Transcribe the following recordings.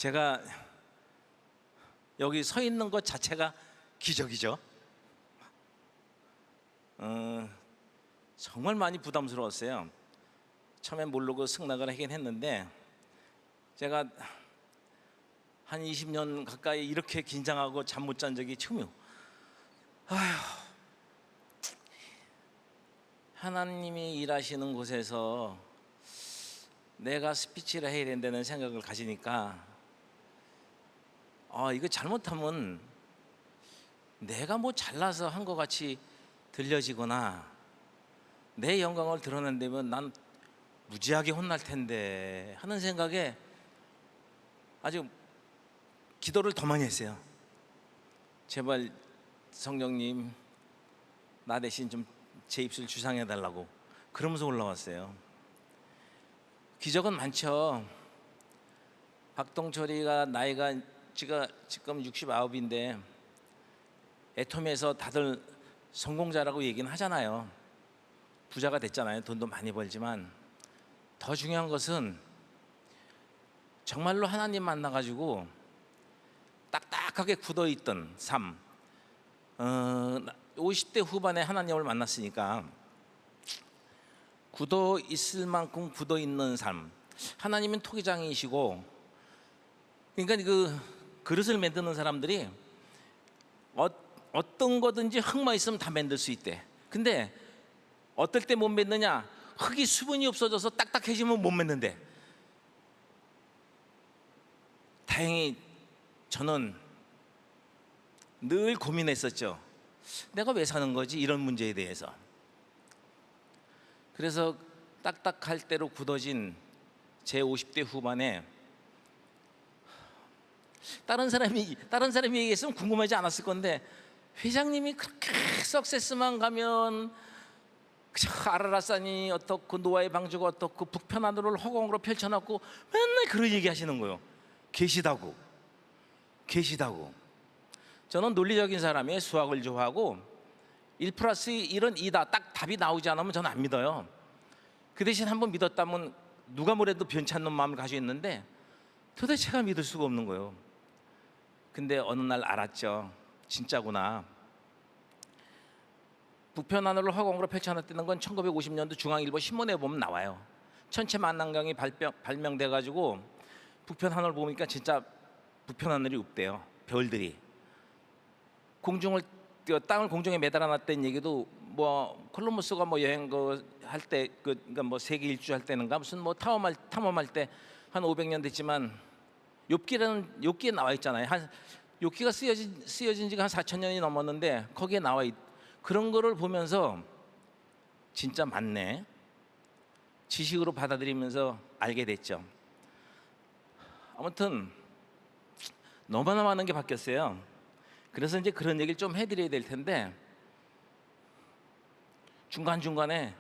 제가 여기 서 있는 것 자체가 기적이죠. 정말 많이 부담스러웠어요. 처음엔 모르고 승낙을 하긴 했는데 제가 한 20년 가까이 이렇게 긴장하고 잠 못 잔 적이 처음이에요. 아휴, 하나님이 일하시는 곳에서 내가 스피치를 해야 된다는 생각을 가지니까 이거 잘못하면 내가 뭐 잘나서 한 것 같이 들려지거나 내 영광을 드러낸다면 난 무지하게 혼날 텐데 하는 생각에 아주 기도를 더 많이 했어요. 제발 성령님 나 대신 좀 제 입술 주상해 달라고. 그러면서 올라왔어요. 기적은 많죠. 박동철이가 나이가 지금 69인데 애톰에서 다들 성공자라고 얘기는 하잖아요. 부자가 됐잖아요. 돈도 많이 벌지만 더 중요한 것은 정말로 하나님 만나가지고 딱딱하게 굳어있던 삶. 50대 후반에 하나님을 만났으니까 굳어 있을 만큼 굳어 있는 삶. 하나님은 토기장이시고, 그러니까 그 그릇을 만드는 사람들이 어떤 거든지 흙만 있으면 다 만들 수 있대. 근데 어떨 때 못 만드냐? 흙이 수분이 없어져서 딱딱해지면 못 만든대. 다행히 저는 늘 고민했었죠. 내가 왜 사는 거지? 이런 문제에 대해서. 그래서 딱딱할 대로 굳어진 제 50대 후반에 다른 사람이 얘기했으면 궁금하지 않았을 건데, 회장님이 그렇게 석세스만 가면 아라라산이 어떻고 노아의 방주가 어떻고 북편 하늘을 허공으로 펼쳐놨고 맨날 그런 얘기 하시는 거예요. 계시다고. 저는 논리적인 사람이에요. 수학을 좋아하고 1+1은 2다 딱 답이 나오지 않으면 저는 안 믿어요. 그 대신 한번 믿었다면 누가 뭐래도 변치 않는 마음을 가지고 있는데 도대체 제가 믿을 수가 없는 거예요. 근데 어느 날 알았죠. 진짜구나. 북편 하늘을 허공으로 펼쳐놨다는 건 1950년도 중앙일보 신문에 보면 나와요. 천체 만난경이 발명돼 가지고 북편 하늘을 보니까 진짜 북편 하늘이 없대요. 별들이 땅을 공중에 매달아 놨다는 얘기도, 뭐 콜럼버스가 뭐 여행 할 때 그러니까 뭐 세계 일주 할 때는가 무슨 뭐 탐험할 때 한 500년 됐지만 욥기에 나와 있잖아요. 욥기가 쓰여진 지가 한 4,000년이 넘었는데 거기에 나와 그런 거를 보면서 진짜 맞네. 지식으로 받아들이면서 알게 됐죠. 아무튼 너무나 많은 게 바뀌었어요. 그래서 이제 그런 얘기를 좀 해드려야 될 텐데, 중간중간에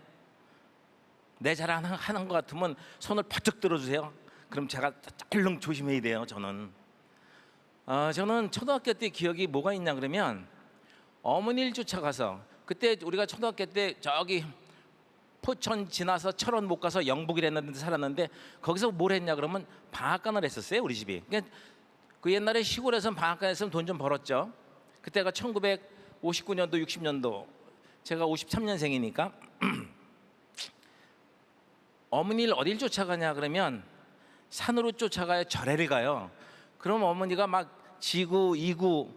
내 자랑 하는 것 같으면 손을 바짝 들어주세요. 그럼 제가 얼른 조심해야 돼요. 저는 초등학교 때 기억이 뭐가 있냐 그러면, 어머니를 쫓아가서, 그때 우리가 초등학교 때 저기 포천 지나서 철원 못 가서 영북이라는 데 살았는데 거기서 뭘 했냐 그러면 방앗간을 했었어요. 우리 집이. 그러니까 그 옛날에 시골에서는 방앗간 했으면 돈 좀 벌었죠. 그때가 1959년도 60년도, 제가 53년생이니까 어머니를 어딜 쫓아가냐 그러면 산으로 쫓아가요. 절에를 가요. 그럼 어머니가 막 지구 2구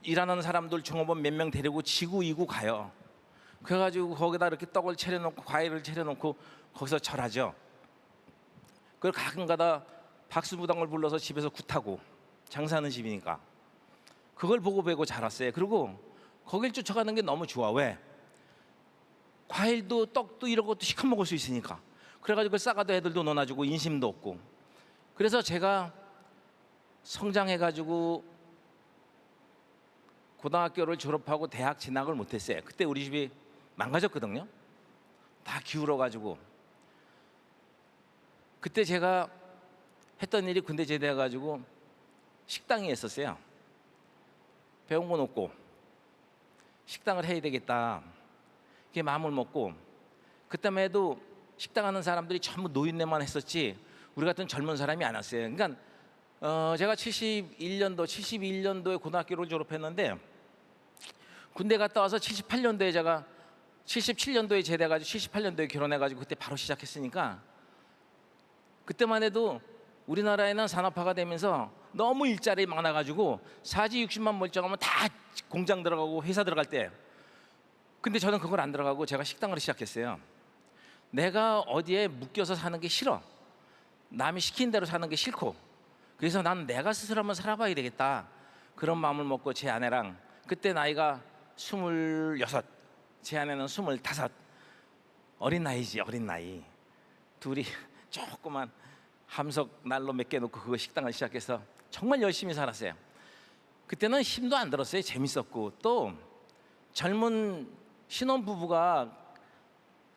일하는 사람들 종업원 몇 명 데리고 지구 2구 가요. 그래가지고 거기다 이렇게 떡을 차려놓고 과일을 차려놓고 거기서 절하죠. 그걸 가끔가다 박수무당을 불러서 집에서 굿하고, 장사하는 집이니까 그걸 보고 배고 자랐어요. 그리고 거길 쫓아가는 게 너무 좋아. 왜? 과일도 떡도 이런 것도 시커 먹을 수 있으니까. 그래가지고 그걸 싸가도 애들도 논아주고 인심도 없고. 그래서 제가 성장해가지고 고등학교를 졸업하고 대학 진학을 못했어요. 그때 우리 집이 망가졌거든요. 다 기울어가지고. 그때 제가 했던 일이 군대 제대해가지고 식당에 있었어요. 배운 건 없고 식당을 해야 되겠다, 그게 마음을 먹고, 그때만 해도 식당 하는 사람들이 전부 노인네만 했었지 우리 같은 젊은 사람이 안 왔어요. 그러니까 제가 71년도에 고등학교를 졸업했는데 군대 갔다 와서 78년도에 제가 77년도에 제대해가지고 78년도에 결혼해가지고 그때 바로 시작했으니까 그때만 해도 우리나라에는 산업화가 되면서 너무 일자리 많아가지고 사지 60만 멀쩡하면 다 공장 들어가고 회사 들어갈 때, 근데 저는 그걸 안 들어가고 제가 식당을 시작했어요. 내가 어디에 묶여서 사는 게 싫어. 남이 시킨 대로 사는 게 싫고, 그래서 난 내가 스스로 한번 살아봐야 되겠다, 그런 마음을 먹고 제 아내랑, 그때 나이가 26, 제 아내는 25, 어린 나이지, 어린 나이. 둘이 조그만 함석 난로 몇 개 놓고 그거 식당을 시작해서 정말 열심히 살았어요. 그때는 힘도 안 들었어요. 재밌었고, 또 젊은 신혼부부가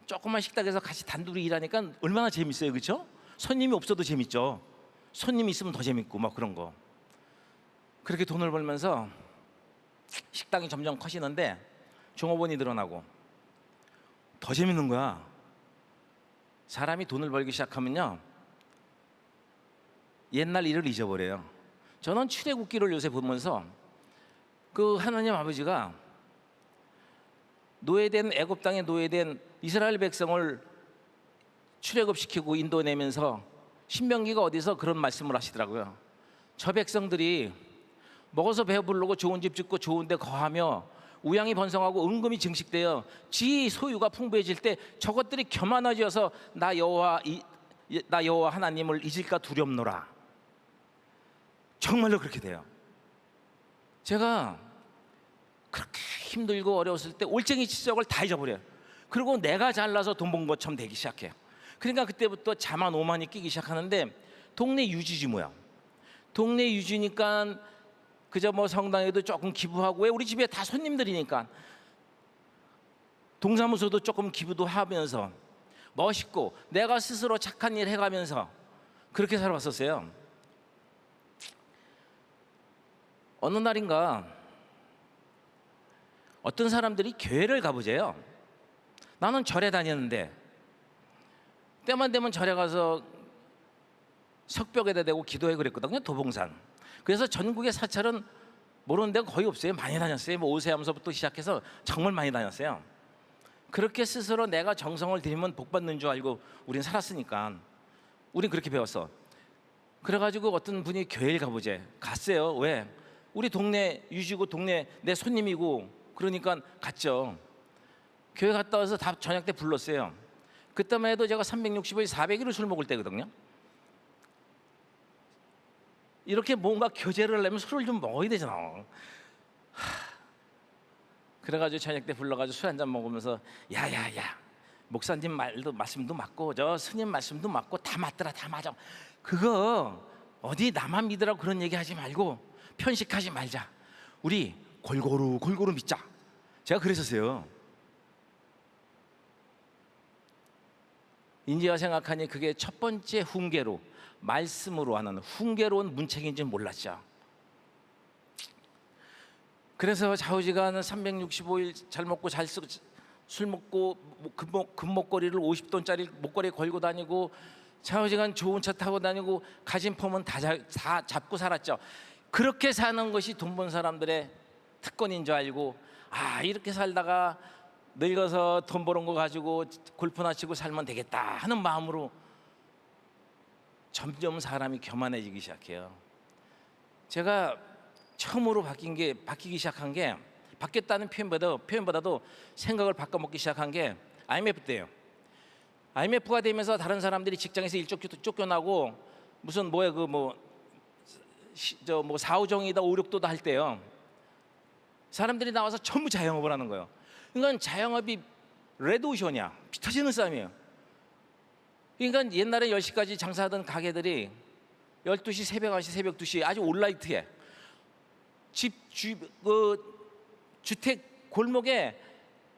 조그만 식당에서 같이 단둘이 일하니까 얼마나 재밌어요, 그렇죠? 손님이 없어도 재밌죠. 손님이 있으면 더 재밌고 막 그런 거. 그렇게 돈을 벌면서 식당이 점점 커지는데 종업원이 늘어나고 더 재밌는 거야. 사람이 돈을 벌기 시작하면요, 옛날 일을 잊어버려요. 저는 출애굽기를 요새 보면서 그 하나님 아버지가 노예된, 애굽 땅에 노예된 이스라엘 백성을 출애굽시키고 인도내면서 신명기가 어디서 그런 말씀을 하시더라고요. 저 백성들이 먹어서 배부르고 좋은 집 짓고 좋은 데 거하며 우양이 번성하고 은금이 증식되어 지 소유가 풍부해질 때 저것들이 교만해져서 나 여호와 하나님을 잊을까 두렵노라. 정말로 그렇게 돼요. 제가 그렇게 힘들고 어려웠을 때 올챙이 치적을 다 잊어버려요. 그리고 내가 잘나서 돈 번 것처럼 되기 시작해요. 그러니까 그때부터 자만 오만이 끼기 시작하는데, 동네 유지지 뭐야. 동네 유지니까 그저 뭐 성당에도 조금 기부하고, 왜 우리 집에 다 손님들이니까 동사무소도 조금 기부도 하면서 멋있고 내가 스스로 착한 일 해가면서 그렇게 살아왔었어요. 어느 날인가 어떤 사람들이 교회를 가보재요. 나는 절에 다녔는데 때만 되면 절에 가서 석벽에다 대고 기도해 그랬거든요, 도봉산. 그래서 전국의 사찰은 모르는 데가 거의 없어요. 많이 다녔어요. 뭐 오세암서부터 시작해서 정말 많이 다녔어요. 그렇게 스스로 내가 정성을 들이면 복 받는 줄 알고 우린 살았으니까 우린 그렇게 배웠어. 그래가지고 어떤 분이 교회를 가보재. 갔어요. 왜? 우리 동네 유지고 동네 내 손님이고 그러니까 갔죠. 교회 갔다 와서 다 저녁 때 불렀어요. 그때만 해도 제가 365일 400일을 술 먹을 때거든요. 이렇게 뭔가 교제를 하려면 술을 좀 먹어야 되잖아. 그래가지고 저녁 때 불러가지고 술 한잔 먹으면서 야야야, 목사님 말씀도 맞고 저 스님 말씀도 맞고 다 맞더라, 다 맞아. 그거 어디 나만 믿으라고 그런 얘기하지 말고 편식하지 말자. 우리 골고루 믿자. 제가 그랬었어요. 인지와 생각하니 그게 첫 번째 훈계로, 말씀으로 하는 훈계로운 문책인지 몰랐죠. 그래서 좌우지간 365일 잘 먹고 잘 쓰고 술 먹고 금목걸이를 50돈짜리 목걸이에 걸고 다니고 좌우지간 좋은 차 타고 다니고 가진 폼은 다 잡고 살았죠. 그렇게 사는 것이 돈 번 사람들의 특권인 줄 알고, 아, 이렇게 살다가 늙어서 돈 버는 거 가지고 골프나 치고 살면 되겠다 하는 마음으로 점점 사람이 교만해지기 시작해요. 제가 처음으로 바뀌기 시작한 게, 바뀌었다는 표현보다도 생각을 바꿔먹기 시작한 게 IMF 때예요. IMF가 되면서 다른 사람들이 직장에서 일 쫓겨나고 무슨 뭐야 저 4호정이다 5,6도다 할 때요. 사람들이 나와서 전부 자영업을 하는 거예요. 그러니까 자영업이 레드오션이야. 피 터지는 싸움이에요. 그러니까 옛날에 10시까지 장사하던 가게들이 12시, 새벽 1시, 새벽 2시 아주 올라이트해. 주택 골목에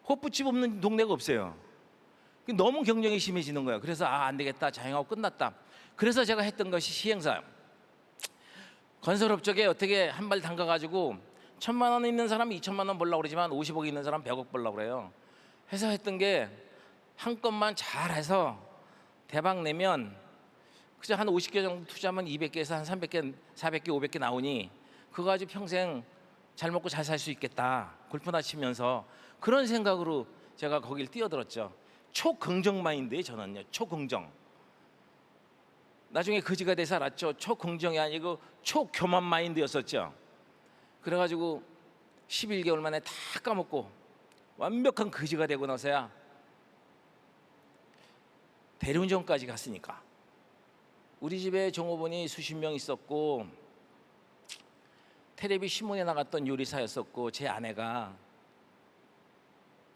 호프집 없는 동네가 없어요. 너무 경쟁이 심해지는 거예요. 그래서 안 되겠다, 자영업 끝났다. 그래서 제가 했던 것이 시행사. 건설업 쪽에 어떻게 한 발 담가가지고 1,000만 원 있는 사람이 2,000만 원 벌려고 그러지만 50억 있는 사람 100억 벌려고 그래요. 해서 했던 게 한 건만 잘해서 대박 내면 그저 한 50개 정도 투자하면 200개에서 한 300개, 400개, 500개 나오니 그거 가지고 평생 잘 먹고 잘 살 수 있겠다. 골프나 치면서 그런 생각으로 제가 거길 뛰어들었죠. 초긍정 마인드에 저는요. 초긍정. 나중에 거지가 돼서 알았죠. 초긍정이 아니고 초교만 마인드였었죠. 그래가지고 11개월 만에 다 까먹고 완벽한 거지가 되고 나서야 대리운전까지 갔으니까. 우리 집에 종업원이 수십 명 있었고 텔레비 신문에 나갔던 요리사였었고 제 아내가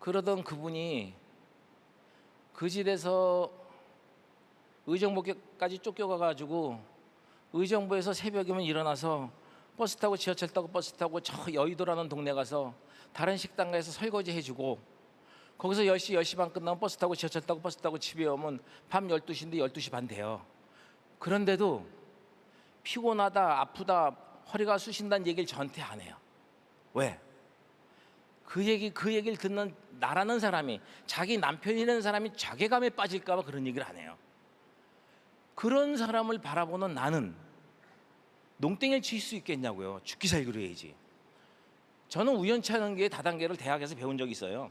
그러던 그분이 거지돼서 의정부까지 쫓겨가가지고 의정부에서 새벽이면 일어나서 버스 타고 지하철 타고 버스 타고 저 여의도라는 동네 가서 다른 식당 가서 설거지 해주고 거기서 10시, 10시 반 끝나면 버스 타고 지하철 타고 버스 타고 집에 오면 밤 12시인데 12시 반 돼요. 그런데도 피곤하다, 아프다, 허리가 쑤신다는 얘기를 저한테 안 해요. 왜? 그 얘기를 듣는 나라는 사람이, 자기 남편이라는 사람이 자괴감에 빠질까 봐 그런 얘기를 안 해요. 그런 사람을 바라보는 나는 농땡이를 칠 수 있겠냐고요. 죽기 살기로 해야지. 저는 우연찮은 게 다단계를 대학에서 배운 적이 있어요.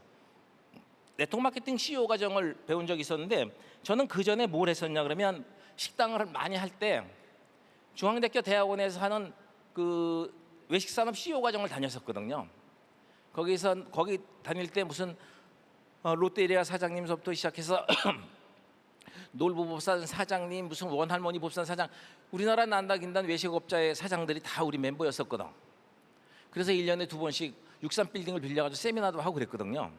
네트워크 마케팅 CEO 과정을 배운 적이 있었는데 저는 그 전에 뭘 했었냐 그러면 식당을 많이 할 때 중앙대학교 대학원에서 하는 그 외식산업 CEO 과정을 다녔었거든요. 거기 다닐 때 무슨 롯데리아 사장님서부터 시작해서 놀부법산 사장님, 무슨 원할머니 법산 사장, 우리나라 난다긴단 외식업자의 사장들이 다 우리 멤버였었거든. 그래서 1년에 2번씩 63빌딩을 빌려가지고 세미나도 하고 그랬거든요.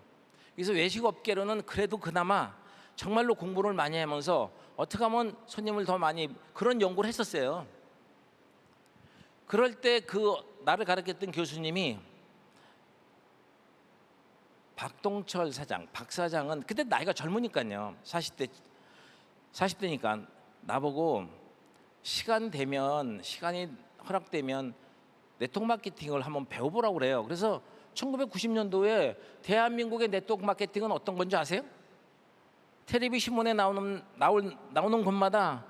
그래서 외식업계로는 그래도 그나마 정말로 공부를 많이 하면서 어떻게 하면 손님을 더 많이, 그런 연구를 했었어요. 그럴 때 그 나를 가르쳤던 교수님이 박동철 사장, 박 사장은 그때 나이가 젊으니까요. 40대니까 나보고 시간이 허락되면 네트워크 마케팅을 한번 배워보라고 그래요. 그래서 1990년도에 대한민국의 네트워크 마케팅은 어떤 건지 아세요? 텔레비 신문에 나오는 것마다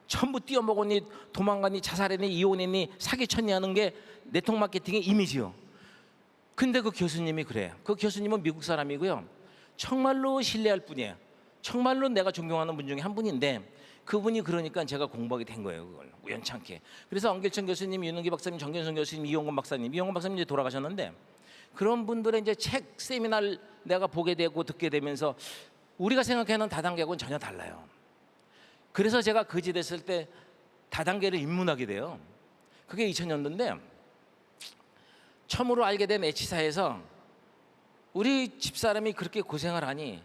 전부 뛰어먹었니, 도망갔니, 자살했니, 이혼했니, 사기쳤니 하는 게 네트워크 마케팅의 이미지요. 근데 그 교수님이 그래요. 그 교수님은 미국 사람이고요. 정말로 신뢰할 분이에요. 정말로 내가 존경하는 분 중에 한 분인데 그분이 그러니까 제가 공부하게 된 거예요. 그걸 우연찮게. 그래서 엄길천 교수님, 윤은기 박사님, 정견선 교수님, 이용건 박사님 이제 돌아가셨는데 그런 분들의 이제 책 세미나를 내가 보게 되고 듣게 되면서 우리가 생각하는 다단계하고는 전혀 달라요. 그래서 제가 거지 됐을 때 다단계를 입문하게 돼요. 그게 2000년도인데 처음으로 알게 된 H사에서 우리 집사람이 그렇게 고생을 하니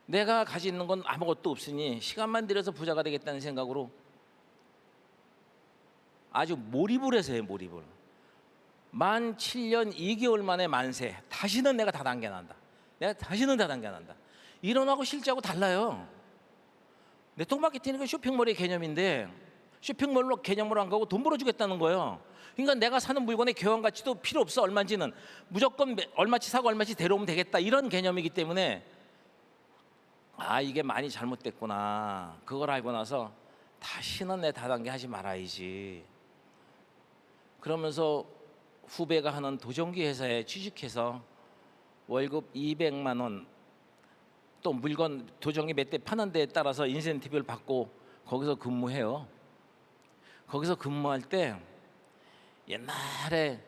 내가 가지고 있는 건 아무것도 없으니 시간만 들여서 부자가 되겠다는 생각으로 아주 몰입을 해서요. 몰입을. 만 7년 2개월 만에 만세. 다시는 내가 다단계 난다. 이론하고 실제하고 달라요. 네트워크 마케팅은 쇼핑몰의 개념인데 쇼핑몰로 개념으로 안 가고 돈 벌어주겠다는 거예요. 그러니까 내가 사는 물건의 교환 가치도 필요 없어. 얼마인지는 무조건 얼마치 사고 얼마치 데려오면 되겠다. 이런 개념이기 때문에 이게 많이 잘못됐구나. 그걸 알고 나서 다시는 내 다단계 하지 말아야지. 그러면서 후배가 하는 도전기 회사에 취직해서 월급 200만 원, 또 물건 도전기 몇 대 파는 데에 따라서 인센티브를 받고 거기서 근무해요. 거기서 근무할 때 옛날에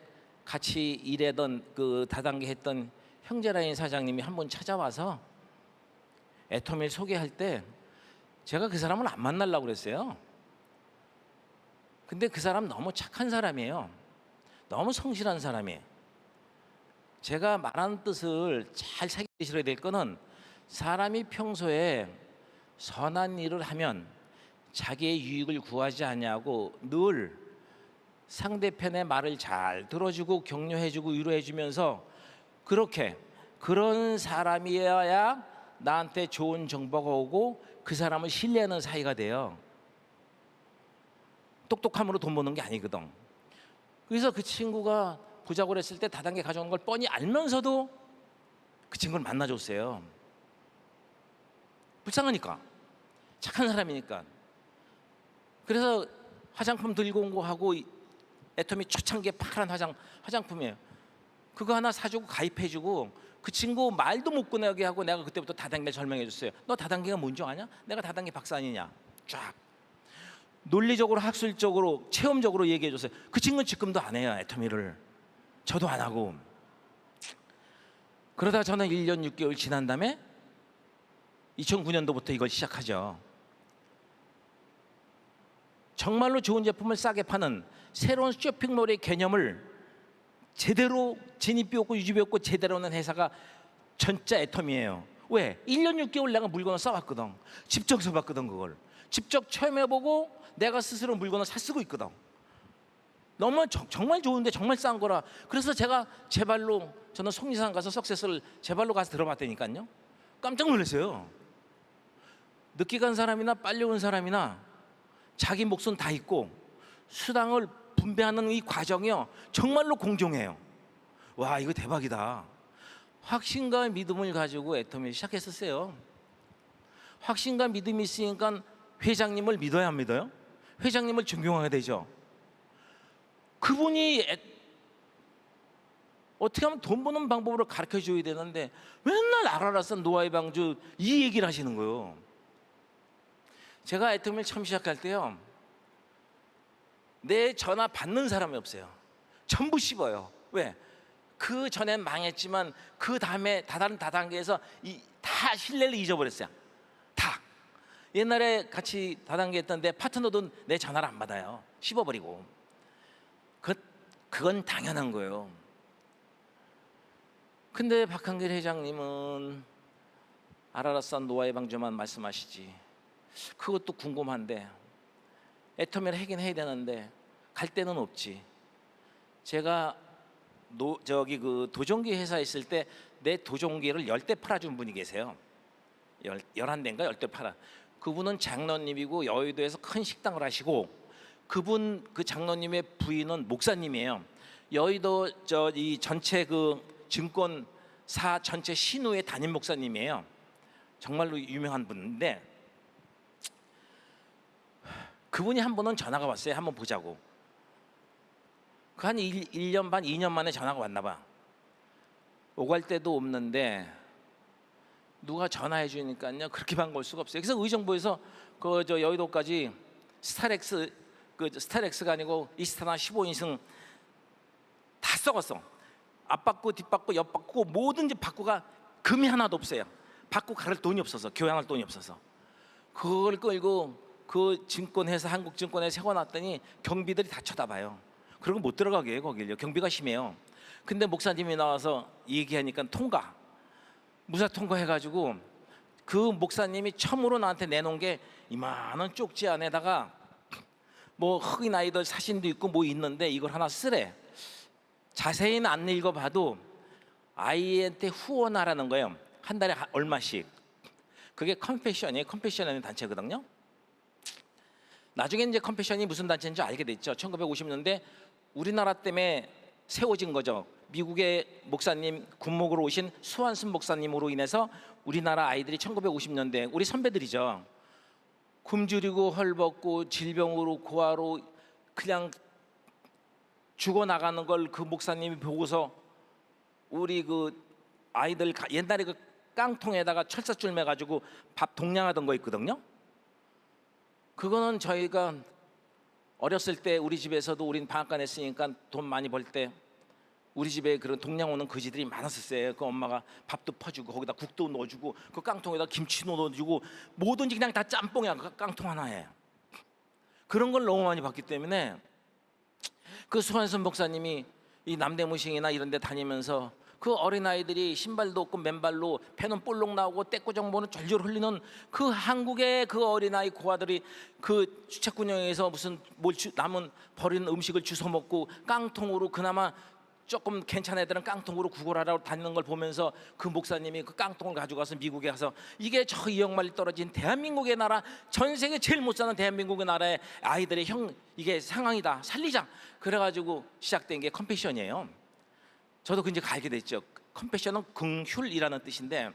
같이 일하던 그 다단계 했던 형제라인 사장님이 한 번 찾아와서 애터미를 소개할 때 제가 그 사람을 안 만나려고 그랬어요. 근데 그 사람 너무 착한 사람이에요. 너무 성실한 사람이에요. 제가 말하는 뜻을 잘 새기셔야 될 거는 사람이 평소에 선한 일을 하면 자기의 유익을 구하지 않냐고 늘 상대편의 말을 잘 들어주고 격려해주고 위로해주면서 그런 사람이어야 나한테 좋은 정보가 오고 그 사람을 신뢰하는 사이가 돼요. 똑똑함으로 돈 버는 게 아니거든. 그래서 그 친구가 부자고 그랬을 때 다단계 가져오는 걸 뻔히 알면서도 그 친구를 만나줬어요. 불쌍하니까, 착한 사람이니까. 그래서 화장품 들고 온 거 하고 애터미 초창기에 파란 화장품이에요. 그거 하나 사주고 가입해주고 그 친구 말도 못 꺼내게 하고 내가 그때부터 다단계 설명해줬어요. 너 다단계가 뭔지 아냐? 내가 다단계 박사 아니냐? 쫙 논리적으로 학술적으로 체험적으로 얘기해줬어요. 그 친구는 지금도 안 해요. 애터미를. 저도 안 하고. 그러다 저는 1년 6개월 지난 다음에 2009년도부터 이걸 시작하죠. 정말로 좋은 제품을 싸게 파는 새로운 쇼핑몰의 개념을 제대로 진입비없고 유지비없고 제대로 하는 회사가 전자 애터미예요. 왜? 1년 6개월 내가 물건을 써봤거든. 직접 써봤거든. 그걸 직접 체험해보고 내가 스스로 물건을 샀쓰고 있거든. 너무 정말 좋은데 정말 싼 거라. 그래서 제가 제 발로, 저는 속리산 가서 석세스를 제 발로 가서 들어봤다니까요. 깜짝 놀랐어요. 늦게 간 사람이나 빨리 온 사람이나 자기 몫은 다 있고 수당을 분배하는 이 과정이요 정말로 공정해요. 와, 이거 대박이다. 확신과 믿음을 가지고 애터미 시작했었어요. 확신과 믿음이 있으니까 회장님을 믿어야 안 믿어요? 회장님을 존경하게 되죠. 그분이 어떻게 하면 돈 버는 방법으로 가르쳐 줘야 되는데 맨날 아라라산 노아의 방주 이 얘기를 하시는 거예요. 제가 애터미를 처음 시작할 때요, 내 전화 받는 사람이 없어요. 전부 씹어요. 왜? 그 전엔 망했지만 그 다음에 다른 다단계에서 다 신뢰를 잊어버렸어요. 다. 옛날에 같이 다단계 했던 내 파트너도 내 전화를 안 받아요. 씹어버리고. 그건 당연한 거예요. 근데 박한길 회장님은 아라라산 노아의 방주만 말씀하시지. 그것도 궁금한데 애터미를 하긴 해야 되는데 갈 데는 없지. 제가 그 도종기 회사에 있을 때 내 도종기를 10대 팔아준 분이 계세요. 11대인가 10대 팔아. 그분은 장로님이고 여의도에서 큰 식당을 하시고, 그분 그 장로님의 부인은 목사님이에요. 여의도 이 전체 그 증권사 전체 신우의 담임 목사님이에요. 정말로 유명한 분인데 그분이 한 번은 전화가 왔어요. 한번 보자고. 그 한 1년 반 2년 만에 전화가 왔나 봐. 오갈 데도 없는데 누가 전화해 주니까요 그렇게 반가울 수가 없어요. 그래서 의정부에서 저 여의도까지 스타렉스가 아니고 이스타나 15인승 다 썩었어. 앞바꾸 뒷바꾸 옆바꾸 뭐든지 바꾸가 금이 하나도 없어요. 바꾸 갈 돈이 없어서, 교양할 돈이 없어서. 그걸 끌고 그 증권회사, 한국증권에 세워놨더니 경비들이 다 쳐다봐요. 그리고 못 들어가게 해요. 거길요. 경비가 심해요. 근데 목사님이 나와서 얘기하니까 무사 통과해가지고 그 목사님이 처음으로 나한테 내놓은 게 이만한 쪽지 안에다가 뭐 흑인 아이들 사진도 있고 뭐 있는데 이걸 하나 쓰래. 자세히는 안 읽어봐도 아이한테 후원하라는 거예요. 한 달에 얼마씩. 그게 컴패션이에요. 컴패션이라는 단체거든요. 나중에 이제 컴패션이 무슨 단체인지 알게 됐죠. 1950년대 우리나라 때문에 세워진 거죠. 미국의 목사님, 군목으로 오신 수완순 목사님으로 인해서 우리나라 아이들이 1950년대 우리 선배들이죠. 굶주리고 헐벗고 질병으로 고아로 그냥 죽어나가는 걸 그 목사님이 보고서 우리 그 아이들 옛날에 그 깡통에다가 철사줄 매가지고 밥 동량하던 거 있거든요. 그거는 저희가 어렸을 때 우리 집에서도 우린 방앗간 했으니까 돈 많이 벌 때 우리 집에 그런 동량 오는 거지들이 많았었어요. 그 엄마가 밥도 퍼주고 거기다 국도 넣어주고 그 깡통에다 김치도 넣어주고 뭐든지 그냥 다 짬뽕이야. 그 깡통 하나에. 그런 걸 너무 많이 봤기 때문에 그 수완선 목사님이 이 남대무싱이나 이런 데 다니면서 그 어린아이들이 신발도 없고 맨발로 배는 볼록 나오고 떼꾸정보는 졸졸 흘리는 그 한국의 그 어린아이 고아들이 그 주차구역에서 무슨 남은 버린 음식을 주워 먹고 깡통으로 그나마 조금 괜찮은 애들은 깡통으로 구걸하라고 다니는 걸 보면서 그 목사님이 그 깡통을 가져가서 미국에 가서 이게 저 이역만리 떨어진 대한민국의 나라, 전 세계 제일 못 사는 대한민국의 나라의 아이들의 이게 상황이다, 살리자. 그래가지고 시작된 게 컴패션이에요. 저도 이제 알게 됐죠. 컴패션은 긍휼이라는 뜻인데,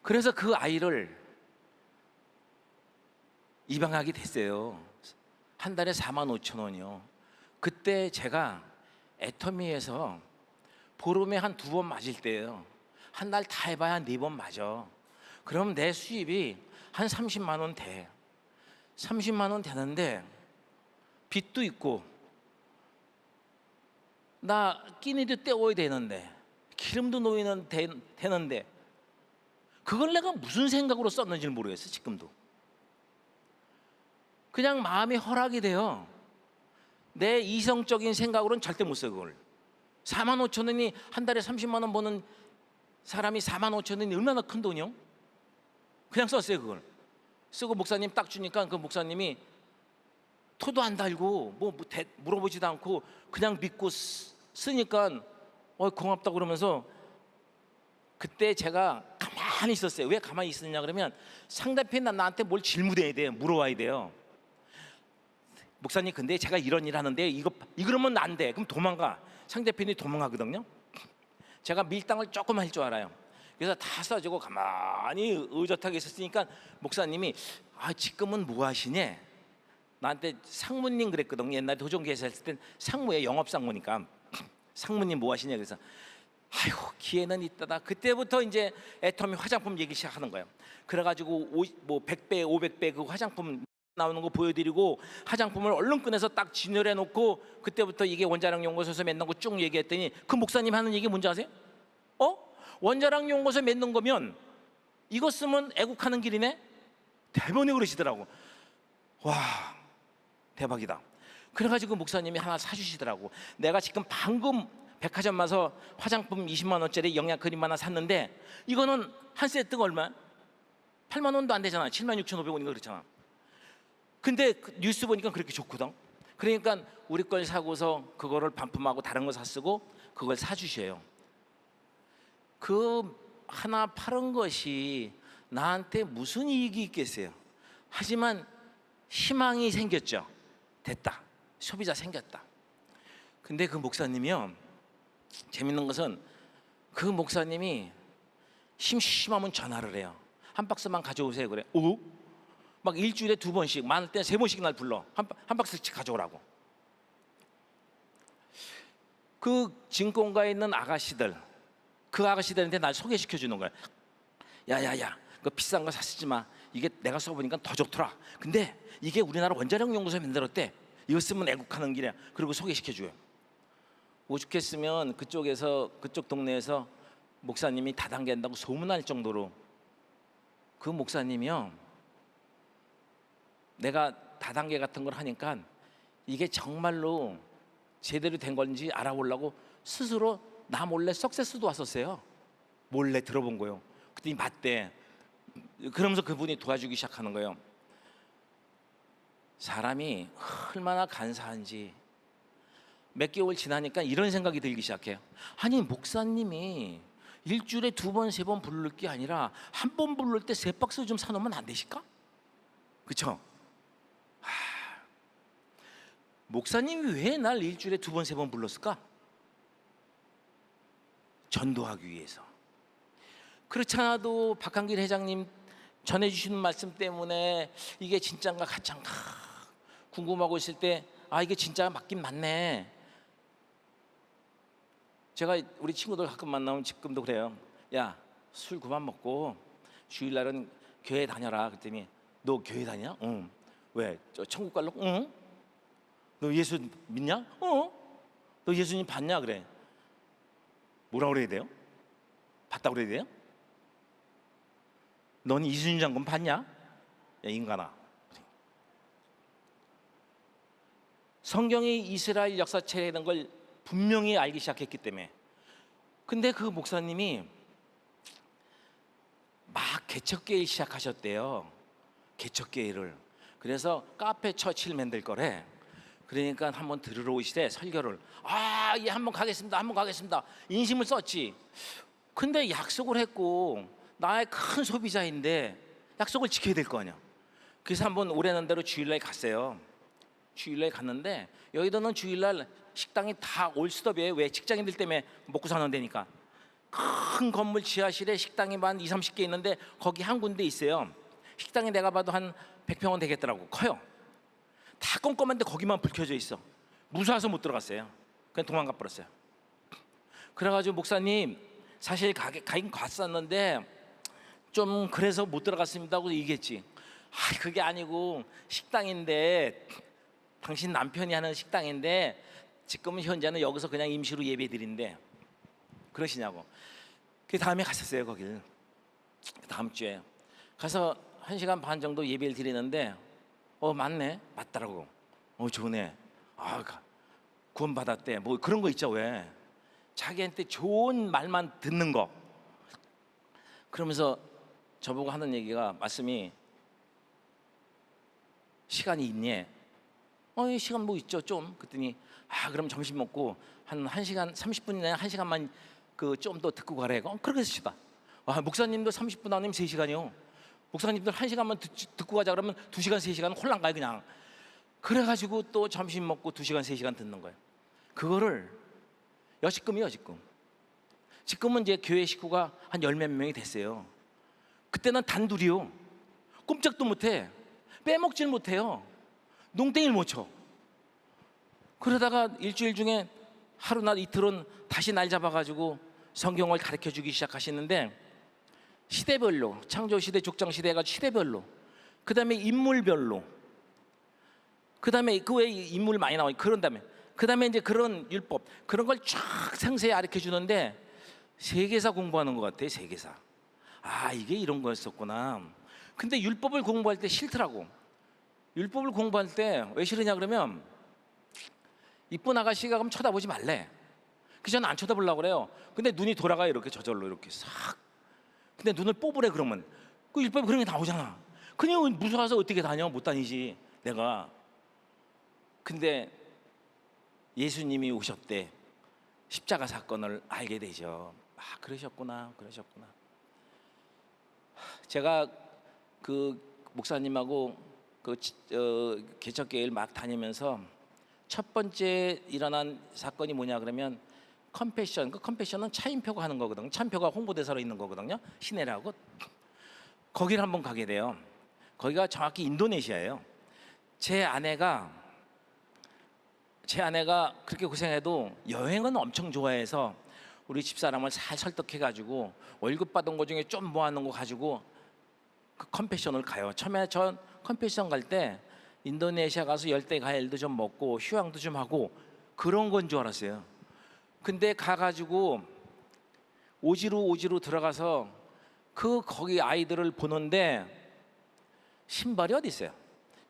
그래서 그 아이를 입양하게 됐어요. 한 달에 45,000원이요. 그때 제가 애터미에서 보름에 한 2번 맞을 때예요. 한 달 다 해봐야 한 4번 맞아. 그럼 내 수입이 한 30만 원 돼. 30만 원 되는데 빚도 있고 나 끼니도 때워야 되는데 기름도 놓이는 되는데 그걸 내가 무슨 생각으로 썼는지 모르겠어. 지금도 그냥 마음이 허락이 돼요. 내 이성적인 생각으로는 절대 못 써. 그걸 4만 5천 원이 한 달에 30만 원 버는 사람이 4만 5천 원이 얼마나 큰 돈이요? 그냥 썼어요. 그걸 쓰고 목사님 딱 주니까 그 목사님이 토도 안 달고 물어보지도 않고 그냥 믿고 쓰니까 고맙다고 그러면서 그때 제가 가만히 있었어요. 왜 가만히 있었냐 그러면 상대편이 나한테 뭘 질문해야 돼요. 물어와야 돼요. 목사님 근데 제가 이런 일 하는데 이러면 안 돼. 그럼 도망가. 상대편이 도망가거든요. 제가 밀당을 조금 할 줄 알아요. 그래서 다 써주고 가만히 의젓하게 있었으니까 목사님이 지금은 뭐 하시냐? 나한테 상무님 그랬거든요. 옛날에 도전교회에서 했을 땐 상무에 영업상무니까 상무님 뭐 하시냐 그래서 아이고 기회는 있다다. 그때부터 이제 애터미 화장품 얘기 시작하는 거예요. 그래가지고 100배 500배 그 화장품 나오는 거 보여드리고 화장품을 얼른 꺼내서 딱 진열해 놓고 그때부터 이게 원자력 연구소에서 맺는 거 쭉 얘기했더니 그 목사님 하는 얘기 뭔지 아세요? 원자력 연구소에 맺는 거면 이거 쓰면 애국하는 길이네? 대번에 그러시더라고. 와 대박이다. 그래가지고 목사님이 하나 사주시더라고. 내가 지금 방금 백화점 가서 화장품 20만 원짜리 영양 크림 하나 샀는데 이거는 한 세트가 얼마야? 8만 원도 안 되잖아. 76,500원인가 그렇잖아. 근데 그 뉴스 보니까 그렇게 좋거든. 그러니까 우리 걸 사고서 그거를 반품하고 다른 거 사쓰고 그걸 사주셔요. 그 하나 파는 것이 나한테 무슨 이익이 있겠어요? 하지만 희망이 생겼죠. 됐다. 소비자 생겼다. 근데 그 목사님이요. 재밌는 것은 그 목사님이 심심하면 전화를 해요. 한 박스만 가져오세요. 그래. 막 일주일에 2번씩, 많을 때 3번씩 날 불러. 한 박스씩 가져오라고. 그 증권가에 있는 아가씨들, 그 아가씨들한테 날 소개시켜 주는 거야. 야야야, 그 비싼 거 사쓰지 마. 이게 내가 써보니까 더 좋더라. 근데 이게 우리나라 원자력 연구소에 만들었대. 이거 쓰면 애국하는 길이야. 그리고 소개시켜 줘요. 오죽했으면 그쪽 동네에서 목사님이 다단계 한다고 소문날 정도로 그 목사님이요. 내가 다단계 같은 걸 하니까 이게 정말로 제대로 된 건지 알아보려고 스스로 나 몰래 석세스도 왔었어요. 몰래 들어본 거예요. 그랬더니 맞대. 그러면서 그분이 도와주기 시작하는 거예요. 사람이 얼마나 간사한지 몇 개월 지나니까 이런 생각이 들기 시작해요. 아니 목사님이 일주일에 2번 3번 부를 게 아니라 한 번 부를 때 3박스 좀 사놓으면 안 되실까? 그쵸? 목사님이 왜 날 일주일에 2번 3번 불렀을까? 전도하기 위해서. 그렇지 않아도 박한길 회장님 전해주시는 말씀 때문에 이게 진짜인가 가짜인가 궁금하고 있을 때 이게 진짜 맞긴 맞네. 제가 우리 친구들 가끔 만나면 지금도 그래요. 야, 술 그만 먹고 주일날은 교회 다녀라. 그랬더니 너 교회 다녀? 응. 왜? 천국 가려고? 응. 너 예수 믿냐? 너 예수님 봤냐? 그래. 뭐라 그래야 돼요? 봤다 그래야 돼요? 넌 이순신 장군 봤냐? 야 인간아. 성경이 이스라엘 역사책이라는 걸 분명히 알기 시작했기 때문에. 근데 그 목사님이 막 개척교회 시작하셨대요. 개척교회를. 그래서 카페 처치를 만들 거래. 그러니까 한번 들으러 오시래. 설교를. 예, 한번 가겠습니다. 인심을 썼지. 근데 약속을 했고 나의 큰 소비자인데 약속을 지켜야 될 거 아니야. 그래서 한번 오래는 대로 주일날 갔어요. 주일날 갔는데 여의도는 주일날 식당이 다 올스톱이에요. 왜? 직장인들 때문에 먹고 사는 데니까. 큰 건물 지하실에 식당이 한 20, 30개 있는데 거기 한 군데 있어요. 식당이 내가 봐도 한 100평은 되겠더라고. 커요. 다 껌껌한데 거기만 불 켜져 있어. 무서워서 못 들어갔어요. 그냥 도망가 버렸어요. 그래가지고 목사님 사실 가긴 갔었는데 좀 그래서 못 들어갔습니다 하고 얘기했지. 그게 아니고 식당인데 당신 남편이 하는 식당인데 지금은 현재는 여기서 그냥 임시로 예배 드린대. 그러시냐고. 그 다음에 갔었어요 거길. 다음 주에 가서 1시간 반 정도 예배를 드리는데 맞네, 맞더라고. 좋네. 구원 받았대. 뭐 그런 거 있죠. 왜 자기한테 좋은 말만 듣는 거. 그러면서 저보고 하는 얘기가, 말씀이 시간이 있니? 시간 뭐 있죠 좀. 그랬더니 그럼 점심 먹고 한 1시간 30분이나 1시간만 좀 더 듣고 가래. 그렇게 했습니다. 목사님도 30분 아니면 3시간이요. 목사님들 1시간만 듣고 가자 그러면 2시간 3시간 홀랑 가요 그냥. 그래가지고 또 점심 먹고 2시간 3시간 듣는 거예요. 그거를 여지금이요. 지금은 이제 교회 식구가 한 10몇 명이 됐어요. 그때는 단둘이요. 꼼짝도 못해. 빼먹질 못해요. 농땡이를 못 쳐. 그러다가 일주일 중에 하루나 이틀은 다시 날 잡아가지고 성경을 가르쳐주기 시작하시는데, 시대별로, 창조시대, 족장시대가 시대별로, 그 다음에 인물별로, 그 다음에 그 외에 인물 많이 나와요. 그런 다음에 그 다음에 이제 그런 율법, 그런 걸 쫙 상세히 가르쳐 주는데 세계사 공부하는 것 같아요. 세계사. 이게 이런 거였었구나. 근데 율법을 공부할 때 싫더라고. 율법을 공부할 때 왜 싫으냐 그러면, 이쁜 아가씨가 그럼 쳐다보지 말래. 그래서 저는 안 쳐다보려고 그래요. 근데 눈이 돌아가요. 이렇게 저절로 이렇게 싹. 근데 눈을 뽑으래 그러면 그 율법에 그런 게 나오잖아. 그냥 무서워서 어떻게 다녀? 못 다니지 내가. 근데 예수님이 오셨대. 십자가 사건을 알게 되죠. 그러셨구나. 제가 그 목사님하고 개척교회를 막 다니면서 첫 번째 일어난 사건이 뭐냐 그러면, 컴패션. 그 컴패션은 차인표가 하는 거거든요. 차인표가 홍보대사로 있는 거거든요. 시내라고. 거기를 한번 가게 돼요. 거기가 정확히 인도네시아예요. 제 아내가 그렇게 고생해도 여행은 엄청 좋아해서 우리 집사람을 잘 설득해가지고 월급 받은 거 중에 좀 모아놓은 거 가지고 그 컴패션을 가요. 처음에 전 컴패션 갈 때 인도네시아 가서 열대 과일도 좀 먹고 휴양도 좀 하고 그런 건 줄 알았어요. 근데 가가지고 오지로 들어가서 거기 아이들을 보는데 신발이 어디 있어요.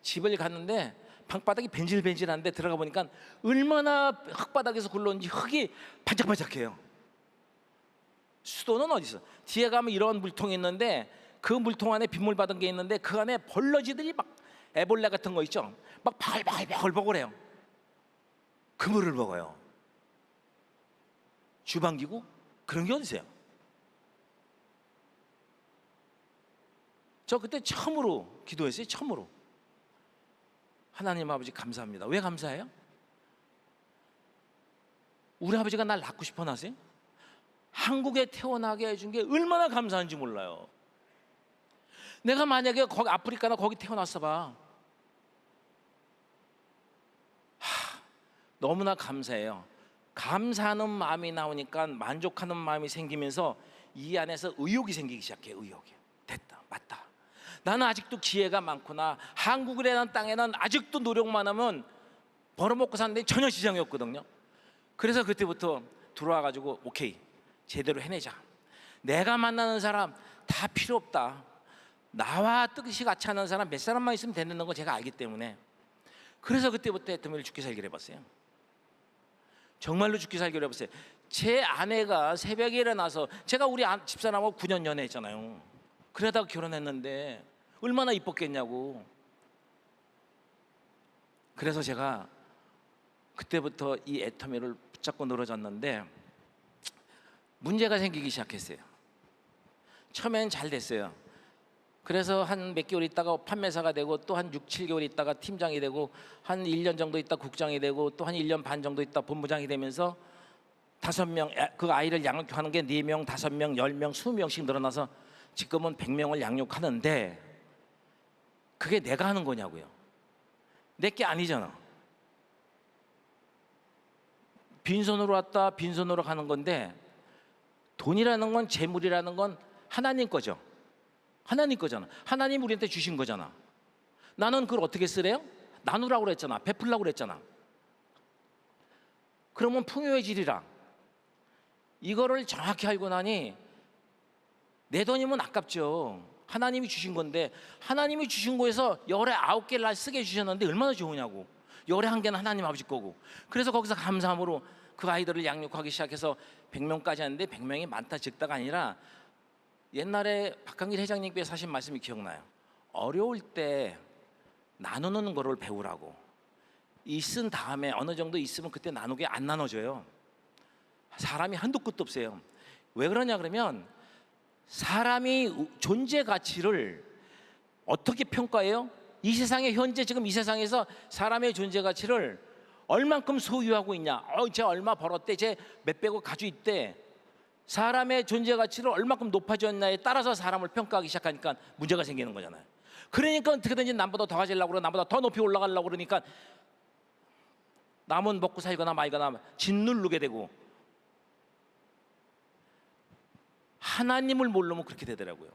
집을 갔는데 방바닥이 벤질벤질한데 들어가 보니까 얼마나 흙바닥에서 굴렀는지 흙이 반짝반짝해요. 수도는 어디 있어? 뒤에 가면 이런 물통이 있는데 그 물통 안에 빗물 받은 게 있는데 그 안에 벌러지들이 막 애벌레 같은 거 있죠. 막 발발발벌벌해요. 그 물을 먹어요. 주방기구 그런 게 어디 있어요? 저 그때 처음으로 기도했어요. 처음으로. 하나님 아버지 감사합니다. 왜 감사해요? 우리 아버지가 날 낳고 싶어 나세요? 한국에 태어나게 해준 게 얼마나 감사한지 몰라요. 내가 만약에 거기 아프리카나 거기 태어났어 봐. 너무나 감사해요. 감사하는 마음이 나오니까 만족하는 마음이 생기면서 이 안에서 의욕이 생기기 시작해요. 의욕이. 됐다, 맞다. 나는 아직도 기회가 많구나. 한국이라는 땅에는 아직도 노력만 하면 벌어먹고 사는데 전혀 지장이 없거든요. 그래서 그때부터 들어와가지고 오케이, 제대로 해내자. 내가 만나는 사람 다 필요 없다. 나와 뜻이 같이 하는 사람 몇 사람만 있으면 되는 거 제가 알기 때문에. 그래서 그때부터 애터미를 죽기 살기를 해봤어요. 정말로 죽기 살기를 해봤어요. 제 아내가 새벽에 일어나서, 제가 우리 집사람하고 9년 연애했잖아요. 그러다가 결혼했는데 얼마나 이뻤겠냐고. 그래서 제가 그때부터 이 애터미를 붙잡고 늘어졌는데 문제가 생기기 시작했어요. 처음엔 잘 됐어요. 그래서 한 몇 개월 있다가 판매사가 되고 또 한 6, 7개월 있다가 팀장이 되고 한 1년 정도 있다 국장이 되고 또 한 1년 반 정도 있다 본부장이 되면서 5명, 그 아이를 양육하는 게 4명, 5명, 10명, 20명씩 늘어나서 지금은 100명을 양육하는데, 그게 내가 하는 거냐고요. 내게 아니잖아. 빈손으로 왔다 빈손으로 가는 건데, 돈이라는 건, 재물이라는 건 하나님 거죠. 하나님 거잖아. 하나님 우리한테 주신 거잖아. 나는 그걸 어떻게 쓰래요? 나누라고 그랬잖아. 베풀라고 그랬잖아. 그러면 풍요해지리라. 이거를 정확히 알고 나니 내 돈이면 아깝죠. 하나님이 주신 건데, 하나님이 주신 거에서 열에 9개를 날 쓰게 해주셨는데 얼마나 좋으냐고. 열에 1개는 하나님 아버지 거고. 그래서 거기서 감사함으로 그 아이들을 양육하기 시작해서 100명까지 하는데, 100명이 많다 적다가 아니라, 옛날에 박한길 회장님께서 하신 말씀이 기억나요. 어려울 때 나누는 거를 배우라고. 있은 다음에 어느 정도 있으면 그때 나누게 안 나눠줘요. 사람이 한도 끝도 없어요. 왜 그러냐 그러면, 사람이 존재 가치를 어떻게 평가해요? 이 세상에, 현재 지금 이 세상에서 사람의 존재 가치를 얼만큼 소유하고 있냐, 쟤 얼마 벌었대, 쟤 몇백억 가지고 있대. 사람의 존재 가치를 얼만큼 높아졌냐에 따라서 사람을 평가하기 시작하니까 문제가 생기는 거잖아요. 그러니까 어떻게든지 남보다 더 가지려고 그러고 남보다 더 높이 올라가려고 그러니까 남은 먹고 살거나 말거나 짓누르게 되고, 하나님을 모르면 그렇게 되더라고요.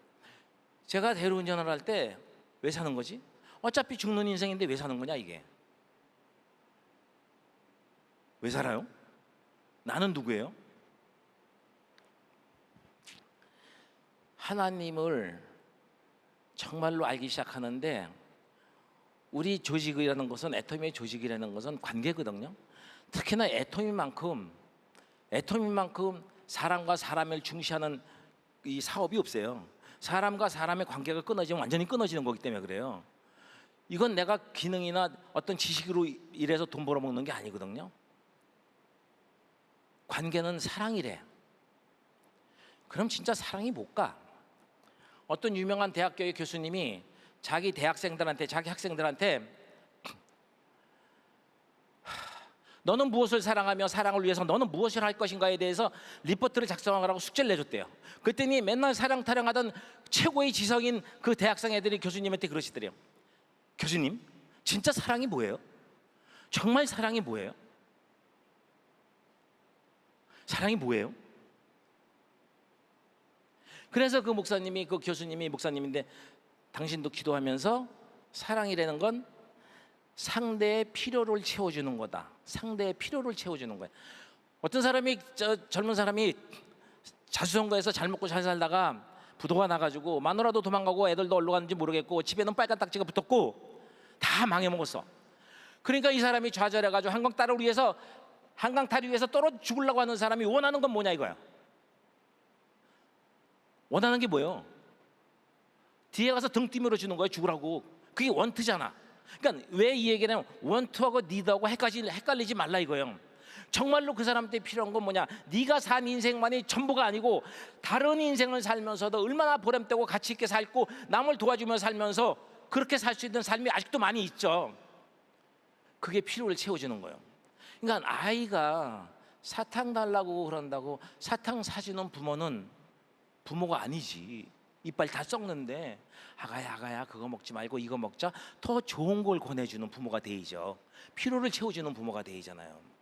제가 대리운전을 할 때 왜 사는 거지? 어차피 죽는 인생인데 왜 사는 거냐 이게. 왜 살아요? 나는 누구예요? 하나님을 정말로 알기 시작하는데, 우리 조직이라는 것은, 애터미의 조직이라는 것은 관계거든요. 특히나 애터미만큼 사람과 사람을 중시하는 이 사업이 없어요. 사람과 사람의 관계가 끊어지면 완전히 끊어지는 거기 때문에 그래요. 이건 내가 기능이나 어떤 지식으로 일해서 돈 벌어먹는 게 아니거든요. 관계는 사랑이래. 그럼 진짜 사랑이 못 가. 어떤 유명한 대학교의 교수님이 자기 대학생들한테, 자기 학생들한테, 너는 무엇을 사랑하며 사랑을 위해서 너는 무엇을 할 것인가에 대해서 리포트를 작성하라고 숙제를 내줬대요. 그랬더니 맨날 사랑 타령하던 최고의 지성인 그 대학생 애들이 교수님한테 그러시더래요. 교수님, 진짜 사랑이 뭐예요? 정말 사랑이 뭐예요? 사랑이 뭐예요? 그래서 그 목사님이, 그 교수님이 목사님인데, 당신도 기도하면서, 사랑이라는 건 상대의 필요를 채워주는 거다. 상대의 필요를 채워주는 거야. 어떤 사람이, 젊은 사람이 자수성가해서 잘 먹고 잘 살다가 부도가 나가지고 마누라도 도망가고 애들도 어디로 갔는지 모르겠고 집에는 빨간 딱지가 붙었고 다 망해먹었어. 그러니까 이 사람이 좌절해가지고 한강 탈을 위해서 떨어져 죽으려고 하는 사람이 원하는 건 뭐냐 이거야. 원하는 게 뭐예요? 뒤에 가서 등 뛰밀어 주는 거예요. 죽으라고. 그게 원트잖아. 그러니까 왜 이 얘기는 원투하고 니드하고 헷갈리지 말라 이거예요. 정말로 그 사람한테 필요한 건 뭐냐? 네가 산 인생만이 전부가 아니고 다른 인생을 살면서도 얼마나 보람되고 가치 있게 살고 남을 도와주며 살면서 그렇게 살 수 있는 삶이 아직도 많이 있죠. 그게 필요를 채워주는 거예요. 그러니까 아이가 사탕 달라고 그런다고 사탕 사주는 부모는 부모가 아니지. 이빨 다 썩는데 아가야 그거 먹지 말고 이거 먹자, 더 좋은 걸 권해주는 부모가 되이죠. 필요를 채워주는 부모가 되이잖아요.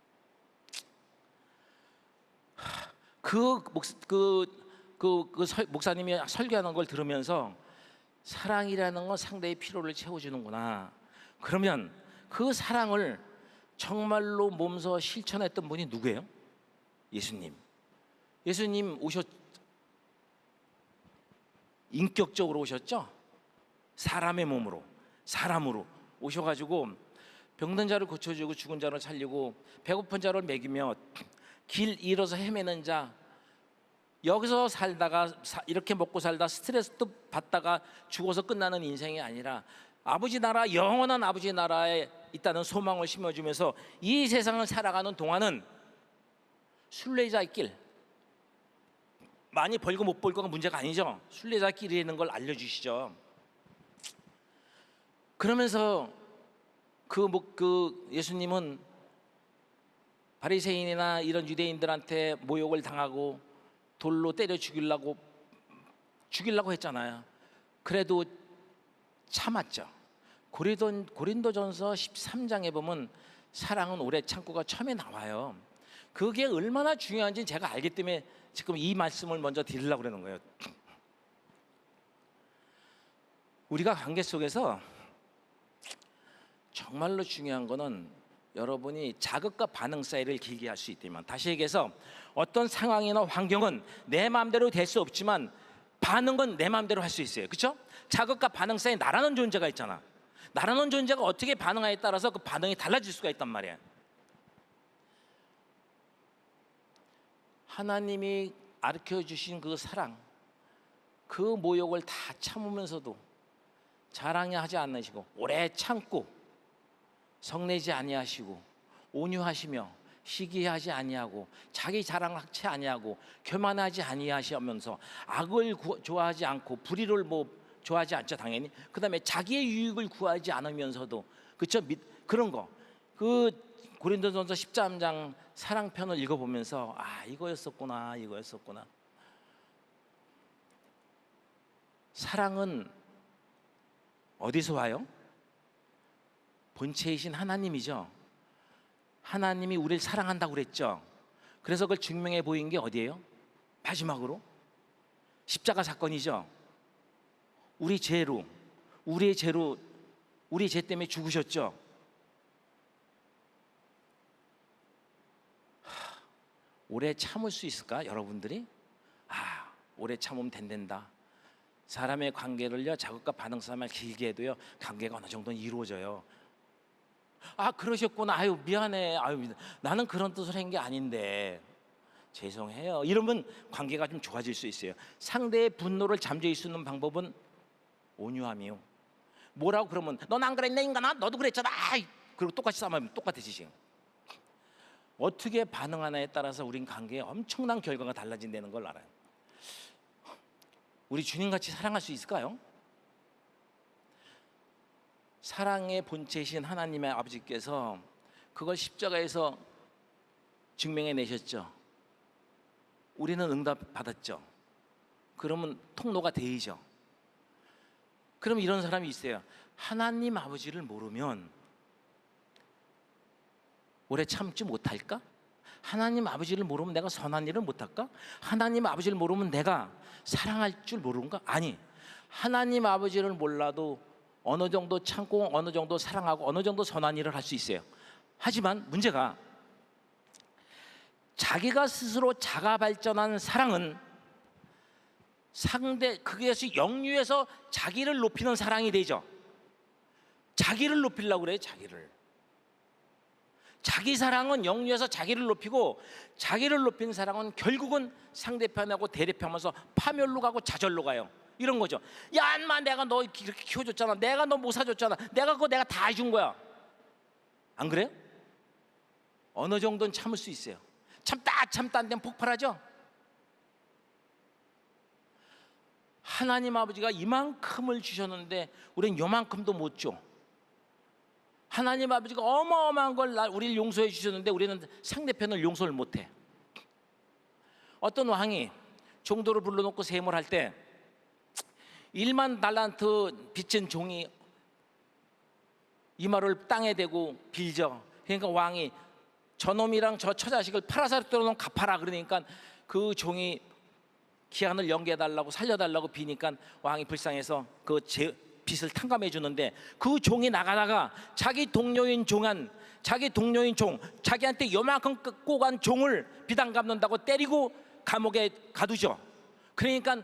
목사님이 설교하는 걸 들으면서 사랑이라는 건 상대의 필요를 채워주는구나. 그러면 그 사랑을 정말로 몸소 실천했던 분이 누구예요? 예수님. 예수님 인격적으로 오셨죠? 사람의 몸으로, 사람으로 오셔가지고 병든 자를 고쳐주고 죽은 자를 살리고 배고픈 자를 먹이며 길 잃어서 헤매는 자, 여기서 살다가 이렇게 먹고 살다 스트레스도 받다가 죽어서 끝나는 인생이 아니라 아버지 나라, 영원한 아버지 나라에 있다는 소망을 심어주면서 이 세상을 살아가는 동안은 순례자의 길, 많이 벌고 못 벌고가 문제가 아니죠. 순례자 길이 있는 걸 알려주시죠. 그러면서 그 예수님은 바리새인이나 이런 유대인들한테 모욕을 당하고 돌로 때려 죽이려고 했잖아요. 그래도 참았죠. 고린도전서 13장에 보면 사랑은 오래 참고가 처음에 나와요. 그게 얼마나 중요한지 제가 알기 때문에 지금 이 말씀을 먼저 드리려고 그러는 거예요. 우리가 관계 속에서 정말로 중요한 거는 여러분이 자극과 반응 사이를 길게 할 수 있다면, 다시 얘기해서 어떤 상황이나 환경은 내 마음대로 될 수 없지만 반응은 내 마음대로 할 수 있어요. 그렇죠? 자극과 반응 사이 나라는 존재가 있잖아. 나라는 존재가 어떻게 반응하에 따라서 그 반응이 달라질 수가 있단 말이야. 하나님이 가르쳐 주신 그 사랑, 그 모욕을 다 참으면서도 자랑하지 않으시고 오래 참고 성내지 아니하시고 온유하시며 시기하지 아니하고 자기 자랑하지 아니하고 교만하지 아니하시면서 악을 좋아하지 않고 불의를 좋아하지 않죠, 당연히. 그다음에 자기의 유익을 구하지 않으면서도, 그렇죠? 그런 거. 그 고린도전서 13장 사랑편을 읽어보면서 이거였었구나. 사랑은 어디서 와요? 본체이신 하나님이죠. 하나님이 우리를 사랑한다고 그랬죠. 그래서 그걸 증명해 보인 게 어디예요? 마지막으로 십자가 사건이죠. 우리의 죄로 우리 죄 때문에 죽으셨죠. 오래 참을 수 있을까, 여러분들이? 오래 참으면 된다. 사람의 관계를요, 자극과 반응 싸움을 길게 해도요, 관계가 어느 정도는 이루어져요. 그러셨구나. 미안해. 나는 그런 뜻을 한 게 아닌데 죄송해요. 이러면 관계가 좀 좋아질 수 있어요. 상대의 분노를 잠재울 수 있는 방법은 온유함이요. 뭐라고 그러면 넌 안 그랬냐 인간아? 너도 그랬잖아. 그리고 똑같이 싸우면 똑같아지지. 어떻게 반응하냐에 따라서 우린 관계에 엄청난 결과가 달라진다는 걸 알아요. 우리 주님같이 사랑할 수 있을까요? 사랑의 본체이신 하나님의 아버지께서 그걸 십자가에서 증명해 내셨죠. 우리는 응답 받았죠. 그러면 통로가 되죠. 그럼 이런 사람이 있어요. 하나님 아버지를 모르면 오래 참지 못할까? 하나님 아버지를 모르면 내가 선한 일을 못할까? 하나님 아버지를 모르면 내가 사랑할 줄 모르는가? 아니, 하나님 아버지를 몰라도 어느 정도 참고 어느 정도 사랑하고 어느 정도 선한 일을 할 수 있어요. 하지만 문제가, 자기가 스스로 자가 발전한 사랑은 그것이 영유에서 자기를 높이는 사랑이 되죠. 자기를 높이려고 그래요. 자기 사랑은 영유에서 자기를 높이고, 자기를 높인 사랑은 결국은 상대편하고 대립하면서 파멸로 가고 좌절로 가요. 이런 거죠. 야, 인마, 내가 너 이렇게 키워줬잖아. 내가 너 못 사줬잖아. 내가 다 해준 거야. 안 그래요? 어느 정도는 참을 수 있어요. 참다 안 되면 폭발하죠. 하나님 아버지가 이만큼을 주셨는데 우리는 요만큼도 못 줘. 하나님 아버지가 어마어마한 걸 우리를 용서해 주셨는데 우리는 상대편을 용서를 못해. 어떤 왕이 종도를 불러놓고 세모를 할 때 1만 달란트 빚진 종이 이마를 땅에 대고 빌죠. 그러니까 왕이 저놈이랑 저 처자식을 파라사르토로 갚아라. 그러니까 그 종이 기한을 연기해달라고 살려달라고 비니까 왕이 불쌍해서 그 빚을 탕감해 주는데, 그 종이 나가다가 자기 동료인 종, 자기한테 요만큼 꼬간 종을 비단 갚는다고 때리고 감옥에 가두죠. 그러니까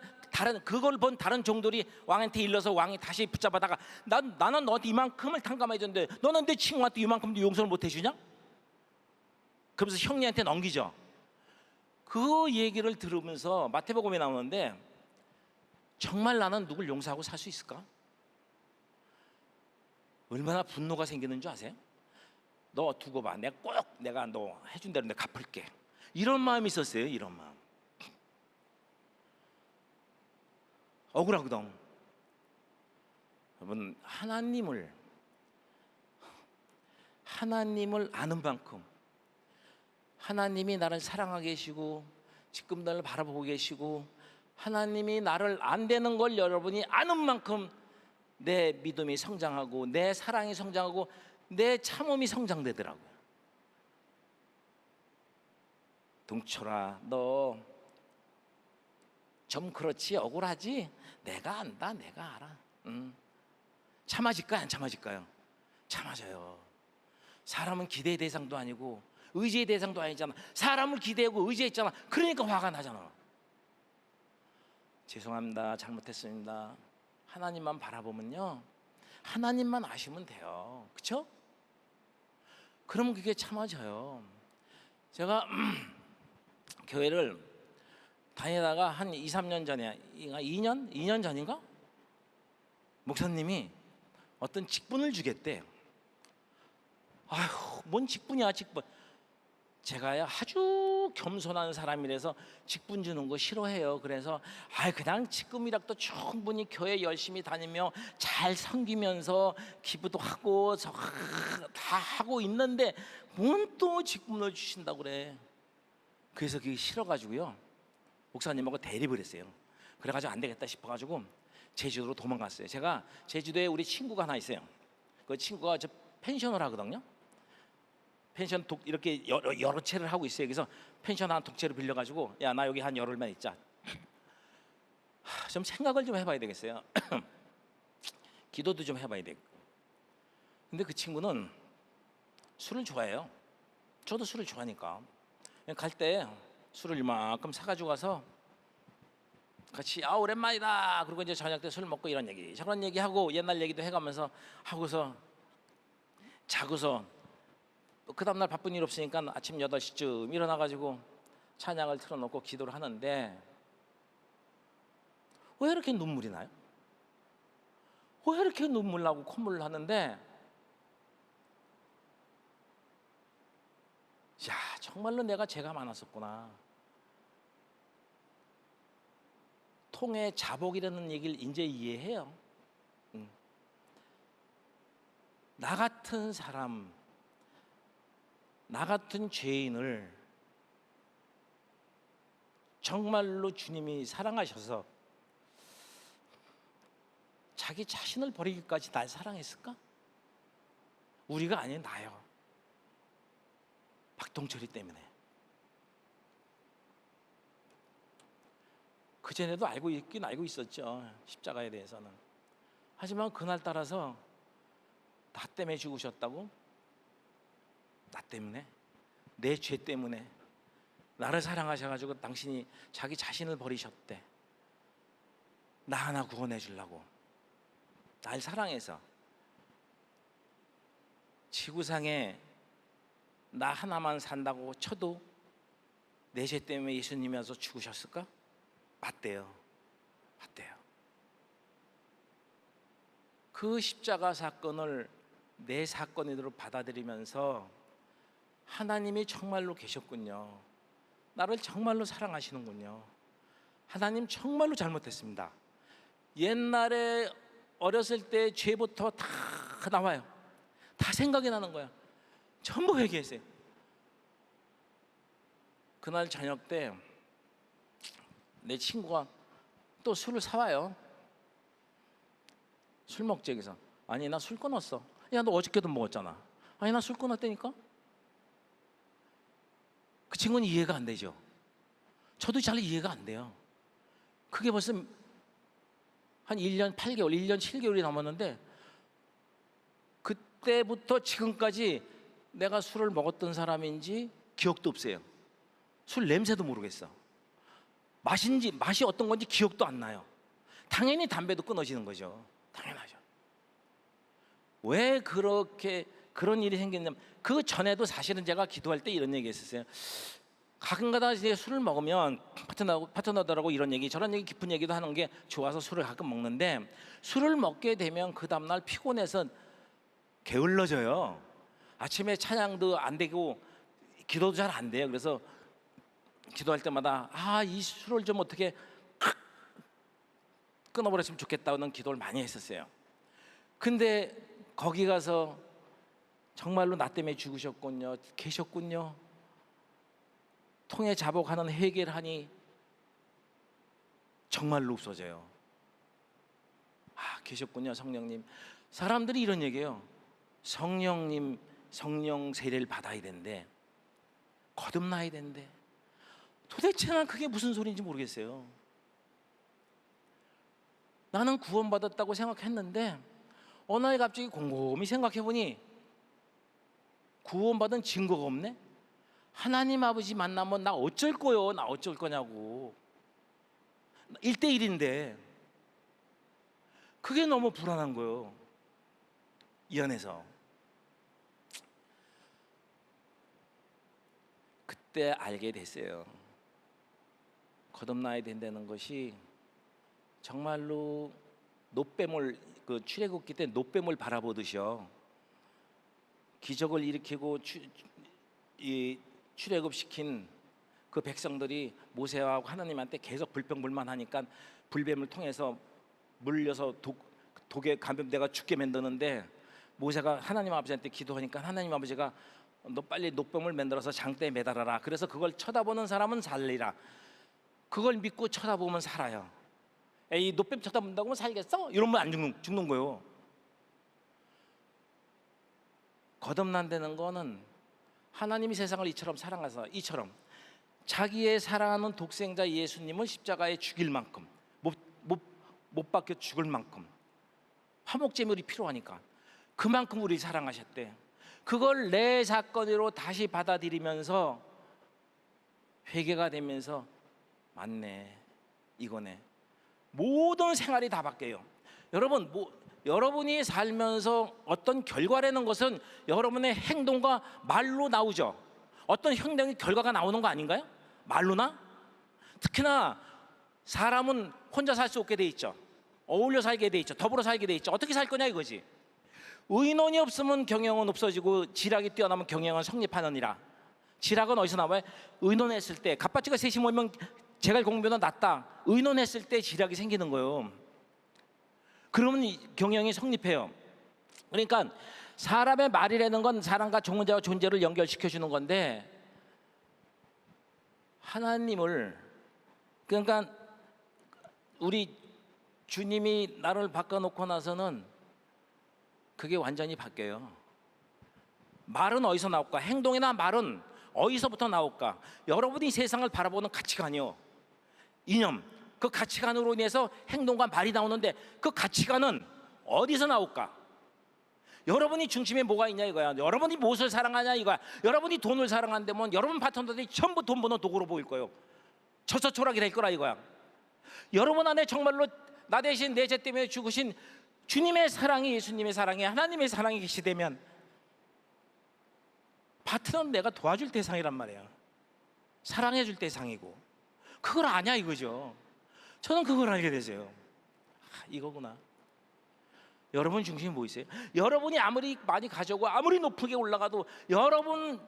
그걸 본 다른 종들이 왕한테 일러서 왕이 다시 붙잡아다가 나는 너한테 이만큼을 탕감해 줬는데 너는 내 친구한테 이만큼도 용서를 못 해주냐? 그러면서 형님한테 넘기죠. 그 얘기를 들으면서 마태복음에 나오는데, 정말 나는 누굴 용서하고 살 수 있을까? 얼마나 분노가 생기는 줄 아세요? 너 두고 봐. 내가 너 해준 대로 내가 갚을게. 이런 마음이 있었어요. 이런 마음. 억울하거든. 여러분, 하나님을 아는 만큼, 하나님이 나를 사랑하고 계시고 지금 나를 바라보고 계시고 하나님이 나를 안 되는 걸 여러분이 아는 만큼 내 믿음이 성장하고 내 사랑이 성장하고 내 참음이 성장되더라고요. 동철아, 너 좀 그렇지, 억울하지? 내가 안다, 내가 알아. 참아질까요, 안 참아질까요? 참아져요. 사람은 기대의 대상도 아니고 의지의 대상도 아니잖아. 사람을 기대하고 의지했잖아. 그러니까 화가 나잖아. 죄송합니다, 잘못했습니다. 하나님만 바라보면요, 하나님만 아시면 돼요. 그렇죠? 그러면 그게 참아져요. 제가 교회를 다니다가 한 2, 3년 전에, 2년 전인가? 목사님이 어떤 직분을 주겠대. 아휴, 뭔 직분이야, 직분. 제가요, 아주 겸손한 사람이라서 직분 주는 거 싫어해요. 그래서 그냥 직분이라도 충분히 교회 열심히 다니며 잘 섬기면서 기부도 하고 다 하고 있는데 뭔 또 직분을 주신다고 그래. 그래서 그게 싫어가지고요, 목사님하고 대립을 했어요. 그래가지고 안 되겠다 싶어가지고 제주도로 도망갔어요. 제가 제주도에 우리 친구가 하나 있어요. 그 친구가 저 펜션을 하거든요. 펜션 이렇게 여러 채를 하고 있어요. 그래서 펜션 한 독채를 빌려가지고, 야, 나 여기 한 열흘만 있자. 좀 생각을 좀 해봐야 되겠어요. 기도도 좀 해봐야 되고. 근데 그 친구는 술을 좋아해요. 저도 술을 좋아하니까 갈 때 술을 이만큼 사가지고 가서 같이 오랜만이다. 그리고 이제 저녁 때 술 먹고 이런 얘기 저런 얘기하고 옛날 얘기도 해가면서 하고서 자고서 그 다음날 바쁜 일 없으니까 아침 8시쯤 일어나가지고 찬양을 틀어놓고 기도를 하는데 왜 이렇게 눈물이 나요? 왜 이렇게 눈물 나고 콧물을 하는데, 야, 정말로 내가 죄가 많았었구나. 통의 자복이라는 얘기를 이제 이해해요. 나 같은 사람, 나 같은 죄인을 정말로 주님이 사랑하셔서 자기 자신을 버리기까지 날 사랑했을까? 우리가 아닌 나요. 박동철이 때문에. 그전에도 알고 있긴 알고 있었죠, 십자가에 대해서는. 하지만 그날 따라서 나 때문에 죽으셨다고? 나 때문에? 내 죄 때문에 나를 사랑하셔가지고 당신이 자기 자신을 버리셨대. 나 하나 구원해 주려고. 날 사랑해서. 지구상에 나 하나만 산다고 쳐도 내 죄 때문에 예수님이 와서 죽으셨을까? 맞대요. 맞대요. 그 십자가 사건을 내 사건으로 받아들이면서 하나님이 정말로 계셨군요. 나를 정말로 사랑하시는군요. 하나님 정말로 잘못했습니다. 옛날에 어렸을 때 죄부터 다 나와요. 다 생각이 나는 거야. 전부 회개했어요. 그날 저녁 때 내 친구가 또 술을 사와요. 술 먹지. 여기서 아니, 나 술 끊었어. 야, 너 어저께도 먹었잖아. 아니, 나 술 끊었다니까. 그 친구는 이해가 안 되죠. 저도 잘 이해가 안 돼요. 그게 벌써 한 1년 8개월, 1년 7개월이 넘었는데 그때부터 지금까지 내가 술을 먹었던 사람인지 기억도 없어요. 술 냄새도 모르겠어. 맛이 어떤 건지 기억도 안 나요. 당연히 담배도 끊어지는 거죠. 당연하죠. 왜 그렇게 그런 일이 생겼냐면, 그 전에도 사실은 제가 기도할 때 이런 얘기 했었어요. 가끔가다 이제 술을 먹으면 파트너들하고 이런 얘기 저런 얘기 깊은 얘기도 하는 게 좋아서 술을 가끔 먹는데, 술을 먹게 되면 그 다음날 피곤해서 게을러져요. 아침에 찬양도 안 되고 기도도 잘 안 돼요. 그래서 기도할 때마다 이 술을 좀 어떻게 끊어버렸으면 좋겠다는 기도를 많이 했었어요. 근데 거기 가서 정말로 나 때문에 죽으셨군요, 계셨군요, 통해 자복하는 회개를 하니 정말로 없어져요. 계셨군요. 성령님. 사람들이 이런 얘기해요. 성령님, 성령 세례를 받아야 된대. 거듭나야 된대. 도대체 난 그게 무슨 소리인지 모르겠어요. 나는 구원받았다고 생각했는데 어느 날 갑자기 곰곰이 생각해보니 구원받은 증거가 없네. 하나님 아버지 만나면 나 어쩔 거요? 나 어쩔 거냐고. 1대1인데 그게 너무 불안한 거예요. 이 안에서. 그때 알게 됐어요. 거듭나야 된다는 것이 정말로 노뱀을, 그 출애굽기 때 노뱀을 바라보듯이요, 기적을 일으키고 출애굽시킨 그 백성들이 모세와 하나님한테 계속 불평불만하니까 불뱀을 통해서 물려서 독에 감염돼가 죽게 만드는데, 모세가 하나님 아버지한테 기도하니까 하나님 아버지가 너 빨리 노뱀을 만들어서 장대에 매달아라. 그래서 그걸 쳐다보는 사람은 살리라. 그걸 믿고 쳐다보면 살아요. 이 노뱀 쳐다본다고 살겠어? 이러면 안 죽는 거예요. 거듭난다는 거는 하나님이 세상을 이처럼 사랑해서, 이처럼 자기의 사랑하는 독생자 예수님을 십자가에 죽일 만큼, 못 박혀 죽을 만큼 화목제물이 필요하니까 그만큼 우리 사랑하셨대. 그걸 내 사건으로 다시 받아들이면서 회개가 되면서 맞네, 이거네. 모든 생활이 다 바뀌어요. 여러분, 여러분이 살면서 어떤 결과라는 것은 여러분의 행동과 말로 나오죠. 어떤 행동의 결과가 나오는 거 아닌가요? 말로나? 특히나 사람은 혼자 살 수 없게 돼 있죠. 어울려 살게 돼 있죠. 더불어 살게 돼 있죠. 어떻게 살 거냐 이거지. 의논이 없으면 경영은 없어지고 지략이 뛰어나면 경영은 성립하느니라. 지략은 어디서 나와요? 의논했을 때. 갑바치가 셋이 모이면 제갈 공변은 낫다. 의논했을 때 지략이 생기는 거예요. 그러면 경영이 성립해요. 그러니까 사람의 말이라는 건 사람과 존재와 존재를 연결시켜 주는 건데, 하나님을, 그러니까 우리 주님이 나를 바꿔놓고 나서는 그게 완전히 바뀌어요. 말은 어디서 나올까? 행동이나 말은 어디서부터 나올까? 여러분이 세상을 바라보는 가치관이요, 이념, 그 가치관으로 인해서 행동과 말이 나오는데 그 가치관은 어디서 나올까? 여러분이 중심에 뭐가 있냐 이거야. 여러분이 무엇을 사랑하냐 이거야. 여러분이 돈을 사랑한다면 여러분 파트너들이 전부 돈 버는 도구로 보일 거예요. 처처초락이 될 거라 이거야. 여러분 안에 정말로 나 대신 내 죄 때문에 죽으신 주님의 사랑이, 예수님의 사랑이, 하나님의 사랑이 계시다면 파트너는 내가 도와줄 대상이란 말이야. 사랑해줄 대상이고. 그걸 아냐 이거죠. 저는 그걸 알게 되세요. 이거구나. 여러분 중심이 뭐 있어요? 여러분이 아무리 많이 가져오고 아무리 높게 올라가도 여러분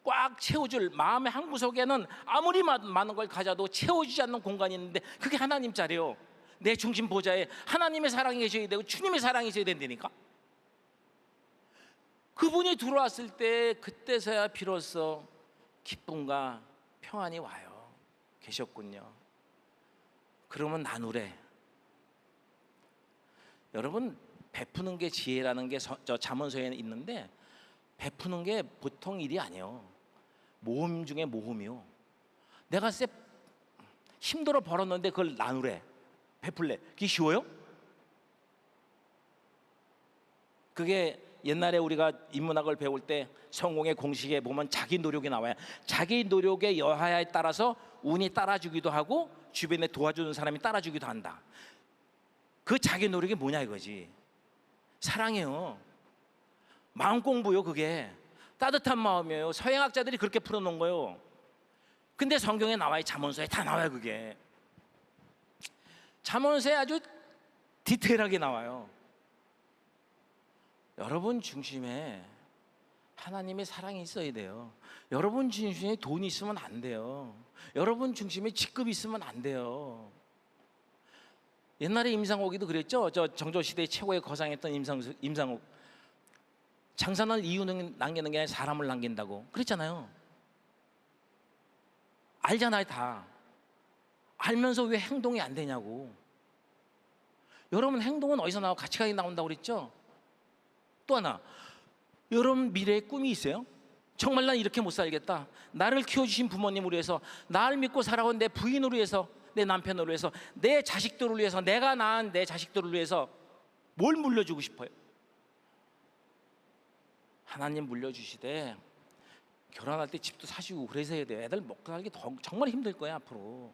꽉 채워줄 마음의 한 구석에는 아무리 많은 걸 가져도 채워주지 않는 공간이 있는데 그게 하나님 자리요. 내 중심 보좌에 하나님의 사랑이 계셔야 되고 주님의 사랑이 있어야 된다니까. 그분이 들어왔을 때 그때서야 비로소 기쁨과 평안이 와요. 계셨군요. 그러면 나누래. 여러분, 베푸는 게 지혜라는 게 저 잠언서에 있는데, 베푸는 게 보통 일이 아니에요. 모험 중에 모험이요. 내가 힘들어 벌었는데 그걸 나누래, 베풀래. 그게 쉬워요? 그게 옛날에 우리가 인문학을 배울 때 성공의 공식에 보면 자기 노력이 나와요. 자기 노력의 여하에 따라서 운이 따라주기도 하고 주변에 도와주는 사람이 따라주기도 한다. 그 자기 노력이 뭐냐 이거지. 사랑해요. 마음 공부요. 그게 따뜻한 마음이에요. 서양학자들이 그렇게 풀어놓은 거예요. 근데 성경에 나와요. 잠언서에 다 나와요. 그게 잠언서에 아주 디테일하게 나와요. 여러분 중심에 하나님의 사랑이 있어야 돼요. 여러분 중심에 돈이 있으면 안 돼요. 여러분 중심에 직급이 있으면 안 돼요. 옛날에 임상옥이도 그랬죠. 저 정조시대 최고의 거상했던 임상옥. 장사는 이유는 남기는 게 아니라 사람을 남긴다고 그랬잖아요. 알잖아요. 다 알면서 왜 행동이 안 되냐고. 여러분 행동은 어디서 나오고 가치관이 나온다고 그랬죠? 또 하나, 여러분 미래의 꿈이 있어요? 정말 난 이렇게 못 살겠다. 나를 키워주신 부모님을 위해서, 나를 믿고 살아온 내 부인을 위해서, 내 남편을 위해서, 내 자식들을 위해서, 내가 낳은 내 자식들을 위해서 뭘 물려주고 싶어요? 하나님 물려주시되 결혼할 때 집도 사시고 그러셔야 돼요. 애들 먹고 살기 정말 힘들 거예요 앞으로.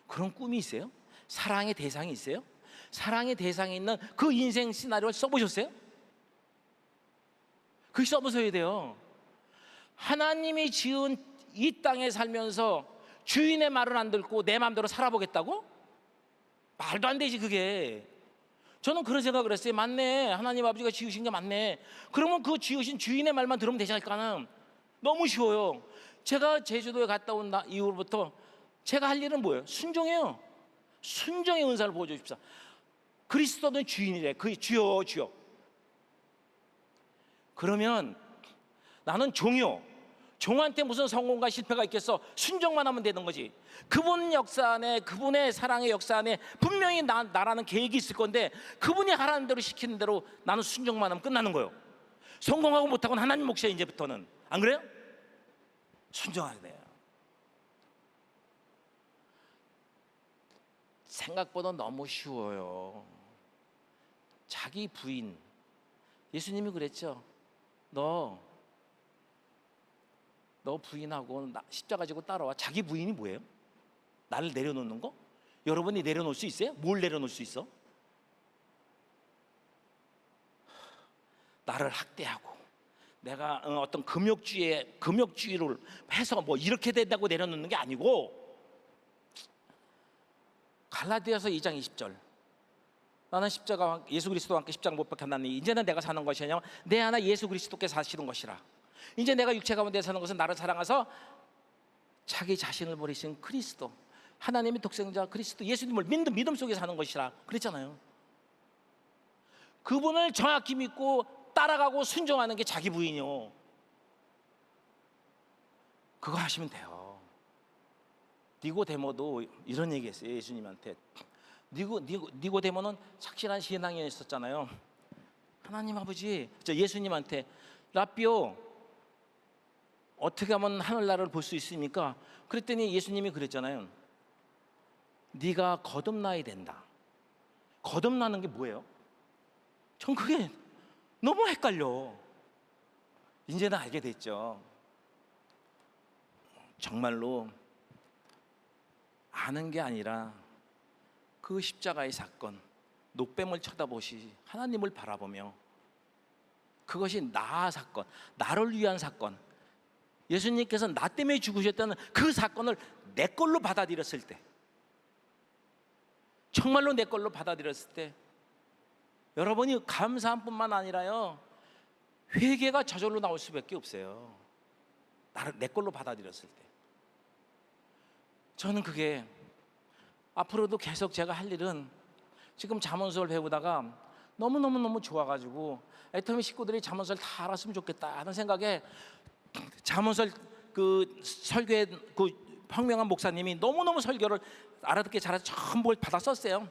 그런 꿈이 있어요? 사랑의 대상이 있어요? 사랑의 대상이 있는 그 인생 시나리오를 써보셨어요? 그걸 써보셔야 돼요. 하나님이 지은 이 땅에 살면서 주인의 말을 안 듣고 내 마음대로 살아보겠다고? 말도 안 되지 그게. 저는 그런 생각을 했어요. 맞네, 하나님 아버지가 지으신 게 맞네. 그러면 그 지으신 주인의 말만 들으면 되지 않을까는. 너무 쉬워요. 제가 제주도에 갔다 온 이후로부터 제가 할 일은 뭐예요? 순종해요. 순종의 은사를 보여주십시오. 그리스도는 주인이래. 그 주여 주여. 그러면 나는 종이요. 종한테 무슨 성공과 실패가 있겠어? 순종만 하면 되는 거지. 그분 역사 안에, 그분의 사랑의 역사 안에 분명히 나라는 계획이 있을 건데 그분이 하라는 대로 시키는 대로 나는 순종만 하면 끝나는 거예요. 성공하고 못하고는 하나님 몫이에요. 이제부터는. 안 그래요? 순종해야 돼요. 생각보다 너무 쉬워요. 자기 부인, 예수님이 그랬죠. 너 부인하고 십자가 지고 따라와. 자기 부인이 뭐예요? 나를 내려놓는 거? 여러분이 내려놓을 수 있어요? 뭘 내려놓을 수 있어? 나를 학대하고 내가 어떤 금욕주의를 해서 뭐 이렇게 된다고 내려놓는 게 아니고, 갈라디아서 2장 20절, 나는 십자가와 예수 그리스도와 함께 십자가 못 박혔나니 이제는 내가 사는 것이 아니라 내 하나 예수 그리스도께 사시는 것이라. 이제 내가 육체 가운데 사는 것은 나를 사랑하사 자기 자신을 버리신 그리스도, 하나님의 독생자 그리스도 예수님을 믿는 믿음 속에 사는 것이라 그랬잖아요. 그분을 정확히 믿고 따라가고 순종하는 게 자기 부인이요. 그거 하시면 돼요. 니고데모도 이런 얘기했어요. 예수님한테. 니고데모는 착실한 신앙인이었잖아요. 하나님 아버지, 예수님한테 라삐오, 어떻게 하면 하늘나라를 볼 수 있습니까? 그랬더니 예수님이 그랬잖아요. 네가 거듭나야 된다. 거듭나는 게 뭐예요? 전 그게 너무 헷갈려. 이제는 알게 됐죠. 정말로 아는 게 아니라 그 십자가의 사건, 노뱀을 쳐다보시 하나님을 바라보며, 그것이 나 사건, 나를 위한 사건, 예수님께서 나 때문에 죽으셨다는 그 사건을 내 걸로 받아들였을 때, 정말로 내 걸로 받아들였을 때, 여러분이 감사한 뿐만 아니라요, 회개가 저절로 나올 수밖에 없어요. 내 걸로 받아들였을 때. 저는 그게 앞으로도 계속 제가 할 일은, 지금 잠언서를 배우다가 너무 좋아가지고 애터미 식구들이 잠언서를 다 알았으면 좋겠다 하는 생각에, 잠언서 그 설교의 그 평명한 목사님이 너무너무 설교를 알아듣게 잘해서 전부 받아 썼어요.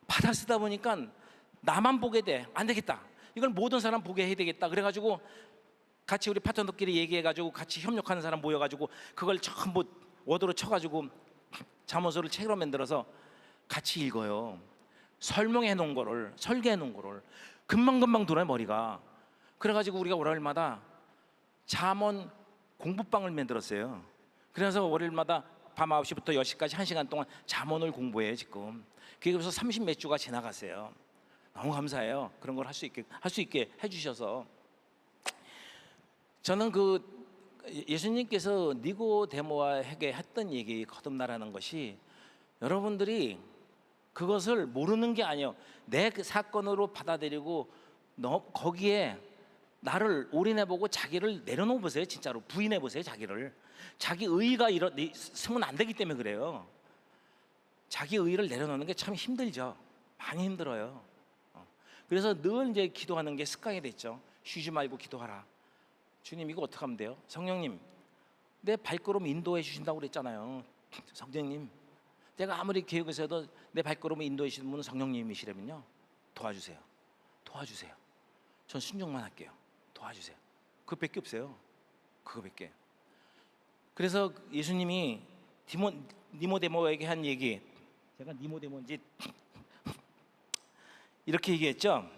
받아 쓰다 보니까 나만 보게 돼. 안 되겠다. 이걸 모든 사람 보게 해야 되겠다. 그래가지고 같이 우리 파트너끼리 얘기해가지고 같이 협력하는 사람 모여가지고 그걸 전부 워드로 쳐가지고 잠언서를 책으로 만들어서 같이 읽어요. 설명해 놓은 거를, 설계해 놓은 거를 금방금방 돌아요 머리가. 그래가지고 우리가 월요일마다 잠언 공부방을 만들었어요. 그래서 월요일마다 밤 9시부터 10시까지 1시간 동안 잠언을 공부해요 지금. 그게 그래서 30몇 주가 지나갔어요. 너무 감사해요. 그런 걸 할 수 있게 해주셔서. 저는 그 예수님께서 니고데모에게 했던 얘기, 거듭나라는 것이, 여러분들이 그것을 모르는 게 아니에요. 내 그 사건으로 받아들이고 거기에 나를 올인해보고 자기를 내려놓아보세요. 진짜로 부인해보세요. 자기를. 자기 의의가 쓰면 안 되기 때문에 그래요. 자기 의의를 내려놓는 게 참 힘들죠. 많이 힘들어요. 그래서 늘 이제 기도하는 게 습관이 됐죠. 쉬지 말고 기도하라. 주님, 이거 어떻게 하면 돼요? 성령님, 내 발걸음 인도해 주신다고 그랬잖아요. 성령님, 내가 아무리 교육에서 해도 내 발걸음을 인도하시는 분은 성령님이시라면요, 도와주세요. 도와주세요. 전 순종만 할게요. 도와주세요. 그거밖에 없어요. 그거밖에. 그래서 예수님이 니모데모에게 한 얘기, 제가 니모데모인지 이렇게 얘기했죠.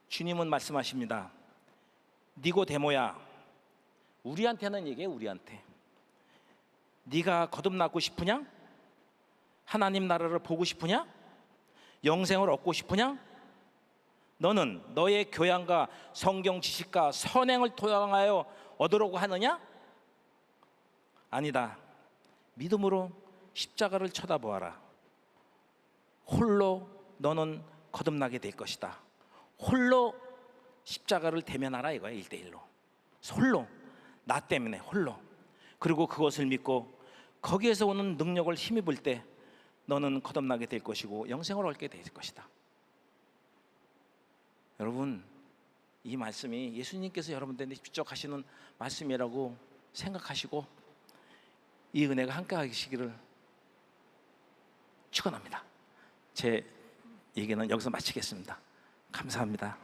주님은 말씀하십니다. 니고데모야, 우리한테는 얘기해. 우리한테 네가 거듭나고 싶으냐? 하나님 나라를 보고 싶으냐? 영생을 얻고 싶으냐? 너는 너의 교양과 성경 지식과 선행을 토양하여 얻으려고 하느냐? 아니다. 믿음으로 십자가를 쳐다보아라. 홀로 너는 거듭나게 될 것이다. 홀로 십자가를 대면하라 이거야. 1대1로 홀로, 나 때문에 홀로. 그리고 그것을 믿고 거기에서 오는 능력을 힘입을 때 너는 거듭나게 될 것이고 영생을 얻게 될 것이다. 여러분, 이 말씀이 예수님께서 여러분들에게 직접 하시는 말씀이라고 생각하시고 이 은혜가 함께 하시기를 축원합니다. 제 얘기는 여기서 마치겠습니다. 감사합니다.